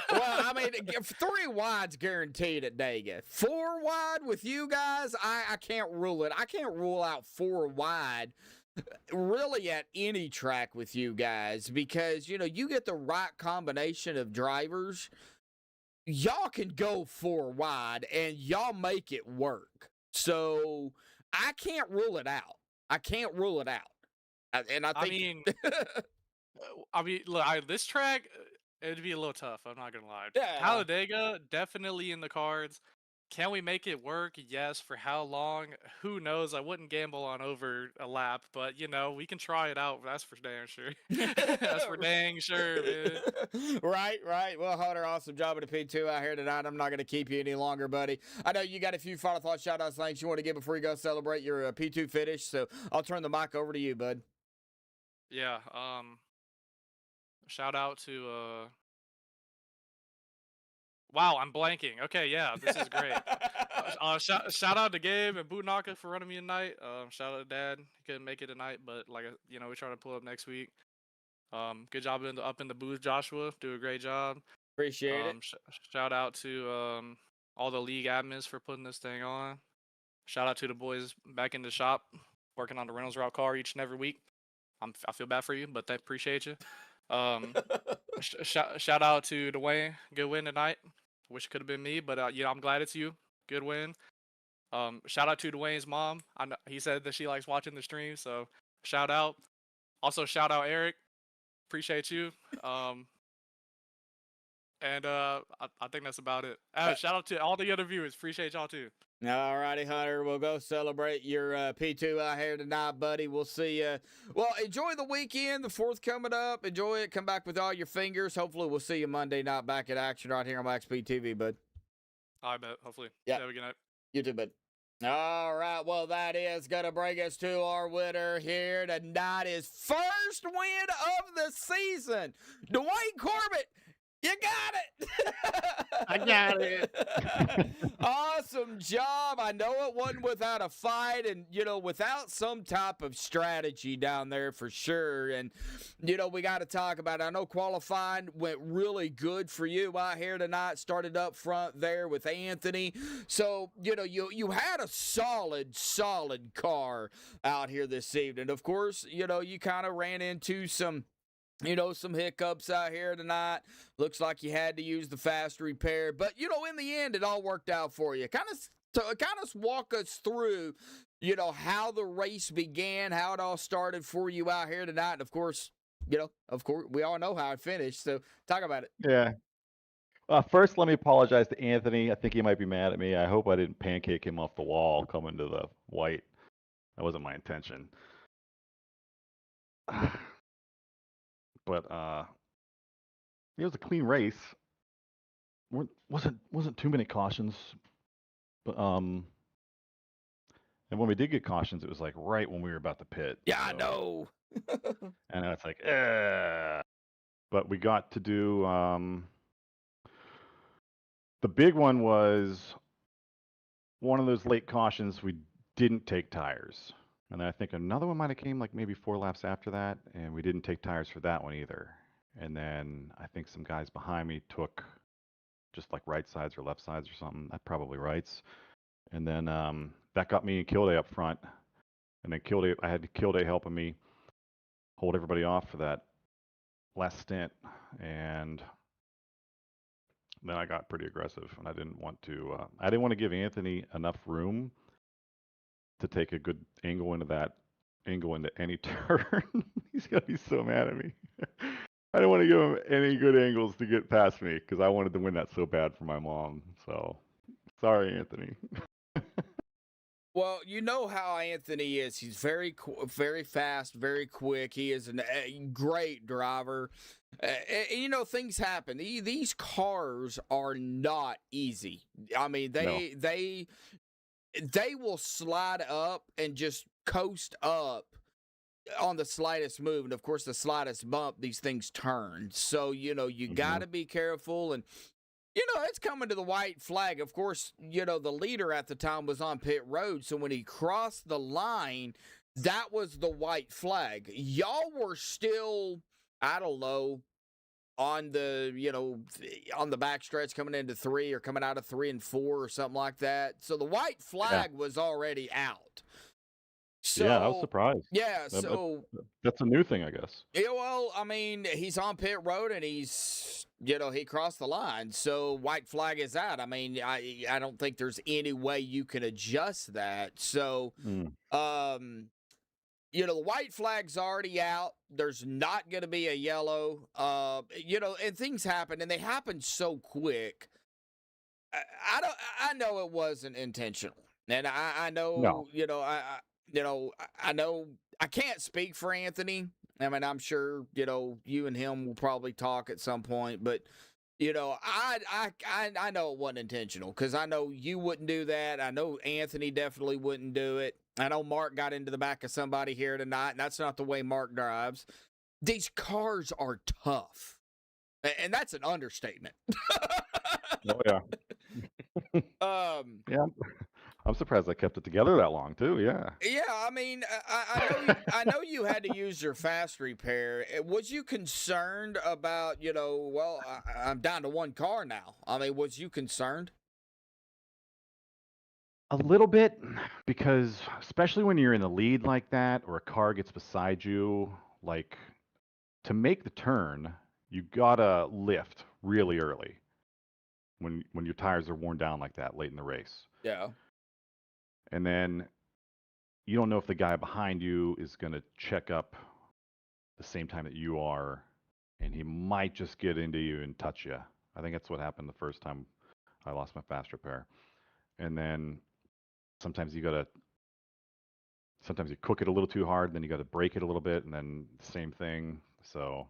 S3: Well, I mean, 3 wide's guaranteed at Dega. 4 wide with you guys, I can't rule it. I can't rule out 4 wide really at any track with you guys because, you get the right combination of drivers. Y'all can go 4 wide and y'all make it work. So I can't rule it out. I can't rule it out. And I think,
S8: Look, this track, it'd be a little tough. I'm not gonna lie.
S3: Yeah.
S8: Talladega, definitely in the cards. Can we make it work? Yes. For how long? Who knows? I wouldn't gamble on over a lap, but we can try it out. That's for damn sure. That's for dang sure, man.
S3: Right. Well, Hunter, awesome job at the P2 out here tonight. I'm not going to keep you any longer, buddy. I know you got a few final thoughts, shout outs, things you want to give before you go celebrate your P2 finish, so I'll turn the mic over to you, bud.
S8: Yeah. Shout out to Wow, I'm blanking. Okay, yeah, this is great. Shout out to Gabe and Bootnaka for running me tonight. Shout out to Dad. He couldn't make it tonight, but we try to pull up next week. Good job up in the booth, Joshua. Do a great job.
S3: Appreciate it.
S8: Shout out to all the league admins for putting this thing on. Shout out to the boys back in the shop working on the Reynolds route car each and every week. I feel bad for you, but they appreciate you. Shout out to Dwayne. Good win tonight. Wish it could have been me, but I'm glad it's you. Good win. Shout out to Dwayne's mom. I know he said that she likes watching the stream, so shout out. Also shout out Eric. Appreciate you. And I think that's about it. Shout out to all the other viewers. Appreciate y'all too.
S3: All righty, Hunter. We'll go celebrate your P2 out here tonight, buddy. We'll see you. Well, enjoy the weekend. The 4th coming up. Enjoy it. Come back with all your fingers. Hopefully, we'll see you Monday night back at action right here on MaxspeedTV, bud.
S8: I bet. Hopefully.
S3: Yeah.
S8: Have a good night.
S3: You too, bud. All right. Well, that is going to bring us to our winner here tonight. His first win of the season. Dwayne Corbett. You got it.
S5: I got it.
S3: Awesome job. I know it wasn't without a fight and, without some type of strategy down there for sure. And, we got to talk about it. I know qualifying went really good for you out here tonight. Started up front there with Anthony. So, you had a solid car out here this evening. Of course, you kind of ran into some hiccups out here tonight. Looks like you had to use the fast repair. But, in the end, it all worked out for you. Kind of walk us through, how the race began, how it all started for you out here tonight. And, of course, we all know how it finished. So, talk about it.
S9: Yeah. First, let me apologize to Anthony. I think he might be mad at me. I hope I didn't pancake him off the wall coming to the white. That wasn't my intention. But it was a clean race. Wasn't too many cautions, but and when we did get cautions, it was like right when we were about to pit.
S3: Yeah, I know.
S9: And it's like, but we got to do the big one was one of those late cautions. We didn't take tires. And then I think another one might have came like maybe 4 laps after that, and we didn't take tires for that one either. And then I think some guys behind me took just like right sides or left sides or something. Probably rights. And then that got me and Kilday up front. And then I had Kilday helping me hold everybody off for that last stint. And then I got pretty aggressive, and I didn't want to give Anthony enough room to take a good angle into any turn. He's gonna be so mad at me. I didn't want to give him any good angles to get past me because I wanted to win that so bad for my mom. So Sorry, Anthony.
S3: Well, you know how Anthony is. He's very fast, very quick. He is a great driver. You know, things happen. These cars are not easy. I mean,
S9: No.
S3: they will slide up and just coast up on the slightest move. And of course, the slightest bump, these things turn. So, you know, you got to be careful. And you know, it's coming to the white flag. Of course, you know, the leader at the time was on pit road. So when he crossed the line, that was the white flag. Y'all were still, I don't know, on the, you know, on the backstretch coming into 3 or coming out of 3 and 4 or something like that. So the white flag was already out. So,
S9: Yeah, I was surprised.
S3: Yeah,
S9: That-
S3: so
S9: That's a new thing, I guess.
S3: yeah, well, I mean, he's on pit road and he's, you know, he crossed the line. So white flag is out. I mean, I don't think there's any way you can adjust that. So,
S9: Mm.
S3: you know, the white flag's already out. There's not going to be a yellow. You know, and things happen and they happen so quick. I know it wasn't intentional. And I know,
S9: No.
S3: you know, I know I can't speak for Anthony. I mean, I'm sure, you know, you and him will probably talk at some point, but you know, I know it wasn't intentional because I know you wouldn't do that. I know Anthony definitely wouldn't do it. I know Mark got into the back of somebody here tonight, and that's not the way Mark drives. These cars are tough, and that's an understatement.
S9: Oh yeah. Yeah. I'm surprised I kept it together that long too. Yeah.
S3: Yeah, I mean, I know you had to use your fast repair. Was you concerned about, you know, well, I'm down to one car now. I mean, was you concerned?
S9: A little bit, because especially when you're in the lead like that, or a car gets beside you, like to make the turn, you gotta lift really early when your tires are worn down like that late in the race.
S3: Yeah.
S9: And then you don't know if the guy behind you is going to check up the same time that you are, and he might just get into you and touch you. I think that's what happened the first time I lost my fast repair. And then sometimes you cook it a little too hard, then you got to brake it a little bit, and then same thing. So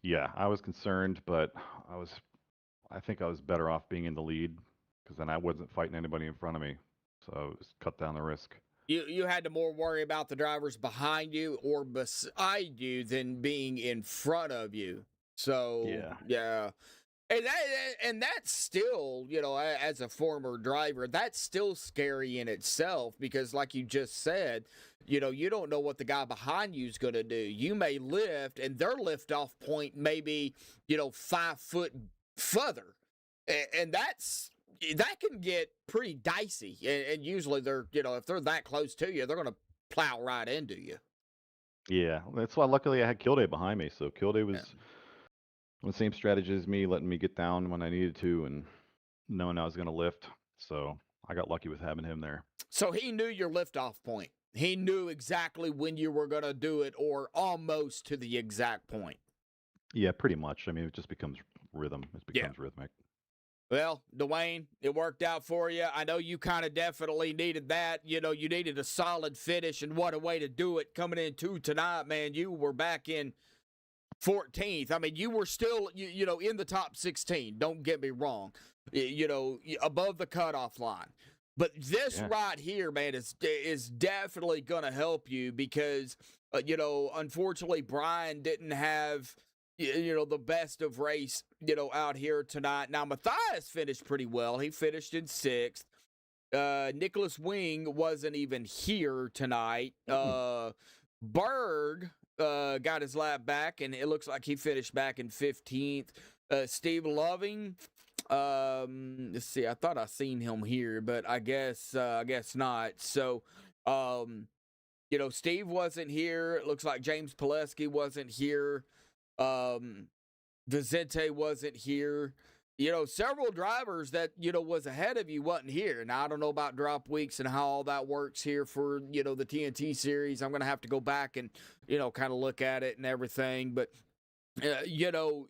S9: yeah, I was concerned, but I think I was better off being in the lead because then I wasn't fighting anybody in front of me. So it was cut down the risk.
S3: You had to more worry about the drivers behind you or beside you than being in front of you. So yeah. And that's still, you know, as a former driver, that's still scary in itself because like you just said, you know, you don't know what the guy behind you is going to do. You may lift and their lift off point may be, you know, 5 foot further. And that can get pretty dicey. And usually they're, you know, if they're that close to you, they're going to plow right into you.
S9: Yeah, that's why luckily I had Kilday behind me. So Kilday was on the same strategy as me, letting me get down when I needed to and knowing I was going to lift. So I got lucky with having him there.
S3: So he knew your liftoff point. He knew exactly when you were going to do it or almost to the exact point.
S9: Yeah, pretty much. I mean, it just becomes rhythm. It becomes rhythmic.
S3: Well, Dwayne, it worked out for you. I know you kind of definitely needed that. You know, you needed a solid finish, and what a way to do it coming into tonight, man. You were back in 14th. I mean, you were still, you know, in the top 16. Don't get me wrong. You know, above the cutoff line. But this right here, man, is definitely going to help you because, you know, unfortunately, Brian didn't have, you know, the best of race, you know, out here tonight. Now, Matthias finished pretty well. He finished in 6th. Nicholas Wing wasn't even here tonight. Berg got his lap back, and it looks like he finished back in 15th. Steve Loving, let's see, I thought I seen him here, but I guess not. So, you know, Steve wasn't here. It looks like James Pileski wasn't here. Vicente wasn't here. You know, several drivers that, you know, was ahead of you wasn't here. Now, I don't know about drop weeks and how all that works here for, you know, the TNT series. I'm going to have to go back and, you know, kind of look at it and everything. But, you know,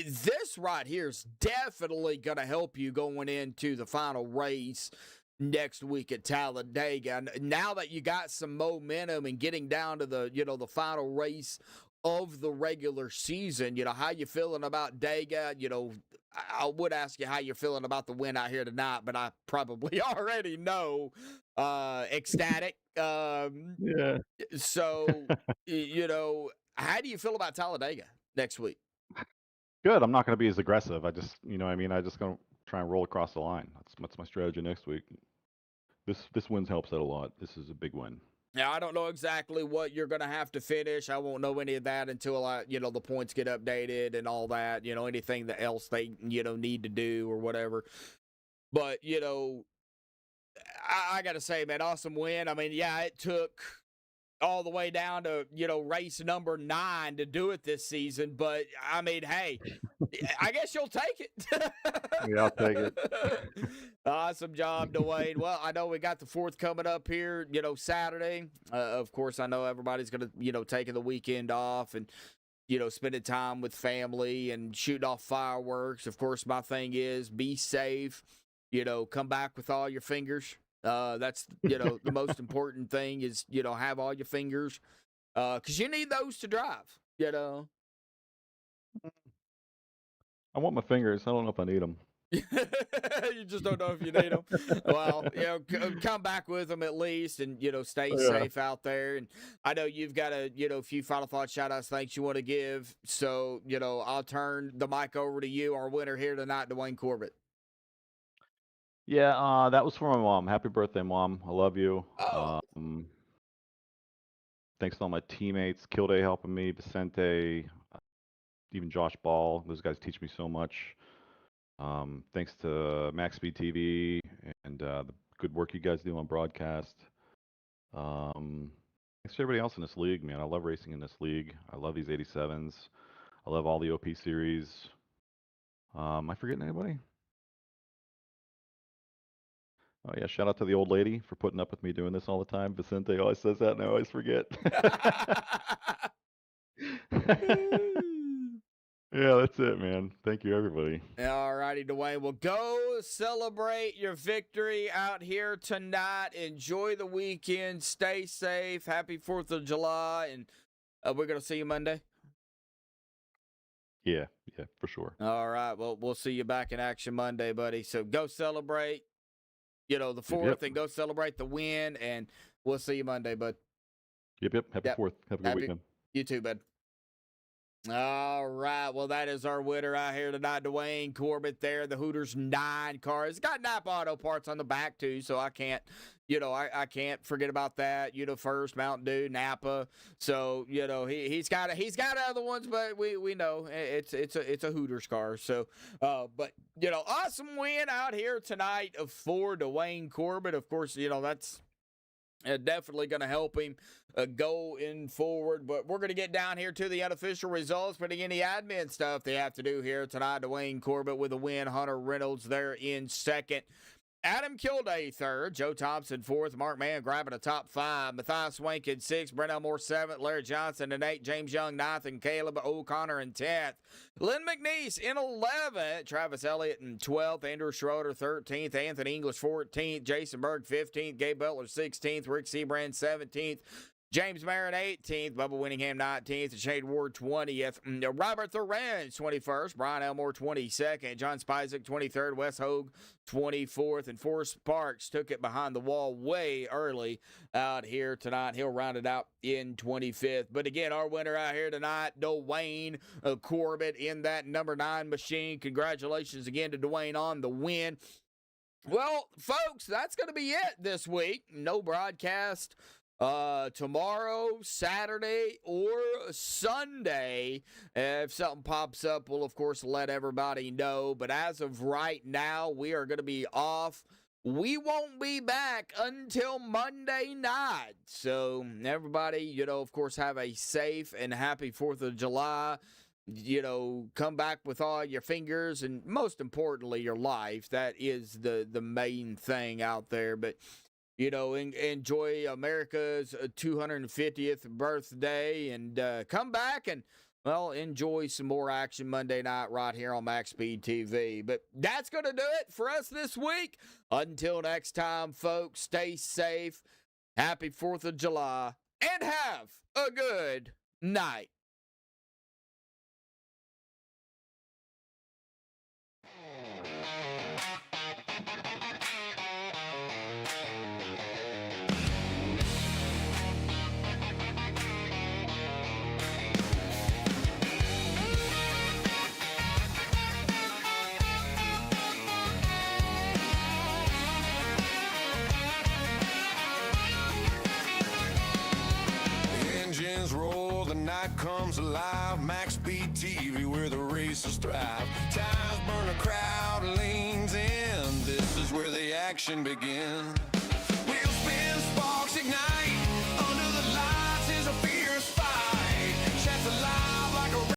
S3: this right here is definitely going to help you going into the final race next week at Talladega. Now that you got some momentum and getting down to the, the final race of the regular season, how you feeling about Dega? I would ask you how you're feeling about the win out here tonight, but I probably already know. Ecstatic.
S9: Yeah.
S3: So, how do you feel about Talladega next week?
S9: Good. I'm not going to be as aggressive. I just, I just going to try and roll across the line. That's my strategy next week. This win helps out a lot. This is a big win.
S3: Now, I don't know exactly what you're going to have to finish. I won't know any of that until the points get updated and all that, anything that else they, need to do or whatever. But, I got to say, man, awesome win. I mean, yeah, it took all the way down to, race number 9 to do it this season. But, I mean, hey, I guess you'll take it.
S9: Yeah, I'll take it.
S3: Awesome job, Dwayne. Well, I know we got the 4th coming up here, Saturday. Of course, I know everybody's going to, taking the weekend off and, spending time with family and shooting off fireworks. Of course, my thing is be safe, come back with all your fingers. That's, the most important thing is, have all your fingers, because you need those to drive,
S9: I want my fingers. I don't know if I need them.
S3: You just don't know if you need them. Well, come back with them at least and, stay safe out there. And I know you've got a few final thoughts, shout outs, thanks you want to give. So, I'll turn the mic over to you, our winner here tonight, Dwayne Corbett.
S9: Yeah, that was for my mom. Happy birthday, Mom. I love you.
S3: Oh.
S9: Thanks to all my teammates, Kilday helping me, Vicente, even Josh Ball. Those guys teach me so much. Thanks to MaxspeedTV and the good work you guys do on broadcast. Thanks to everybody else in this league, man. I love racing in this league. I love these 87s. I love all the OP series. Am I forgetting anybody? Oh yeah, shout out to the old lady for putting up with me doing this all the time. Vicente always says that and I always forget. Yeah, that's it, man. Thank you, everybody.
S3: All righty, Dwayne. Well, go celebrate your victory out here tonight. Enjoy the weekend. Stay safe. Happy 4th of July. And we're going to see you Monday.
S9: Yeah, for sure.
S3: All right. Well, we'll see you back in action Monday, buddy. So go celebrate, the 4th and go celebrate the win. And we'll see you Monday, bud.
S9: Yep. Happy 4th. Have a good weekend.
S3: You too, bud. All right. Well, that is our winner out here tonight, Dwayne Corbett there. The Hooters 9 car. It's got Napa Auto Parts on the back, too, so I can't, I can't forget about that. First, Mountain Dew, Napa. So, he's got other ones, but we know it's a Hooters car. So, but, awesome win out here tonight for Dwayne Corbett. Of course, that's definitely going to help him going forward. But we're going to get down here to the unofficial results, putting in the admin stuff they have to do here tonight. Dwayne Corbett with a win. Hunter Reynolds there in 2nd. Adamm Kilday 3rd, Joe Thompson 4th, Mark Mann grabbing a top 5, Matthias Swank in 6th, Brent Elmore 7th, Larry Johnson in 8th, James Young 9th, and Caleb O'Connor in 10th. Lynn McNeese in 11th, Travis Elliott in 12th, Andrew Schroeder 13th, Anthony English 14th, Jason Berg 15th, Gabe Butler 16th, Rick Siebrands 17th, James Marin 18th, Bubba Winningham 19th, and Shade Ward 20th. Robert Thorenz 21st, Brian Elmore 22nd, John Spizek 23rd, Wes Hogue 24th, and Forrest Sparks took it behind the wall way early out here tonight. He'll round it out in 25th. But again, our winner out here tonight, Dwayne Corbett in that number 9 machine. Congratulations again to Dwayne on the win. Well, folks, that's going to be it this week. No broadcast tomorrow, Saturday, or Sunday. If something pops up, we'll, of course, let everybody know. But as of right now, we are going to be off. We won't be back until Monday night. So, everybody, of course, have a safe and happy 4th of July. Come back with all your fingers and, most importantly, your life. That is the main thing out there. But enjoy America's 250th birthday and come back and well, enjoy some more action Monday night right here on MaxspeedTV. But that's going to do it for us this week. Until next time, folks, stay safe. Happy 4th of July. And have a good night.
S1: Engines roll, the night comes alive. MaxspeedTV, where the races thrive. Tires burn, a crowd leans in. This is where the action begins.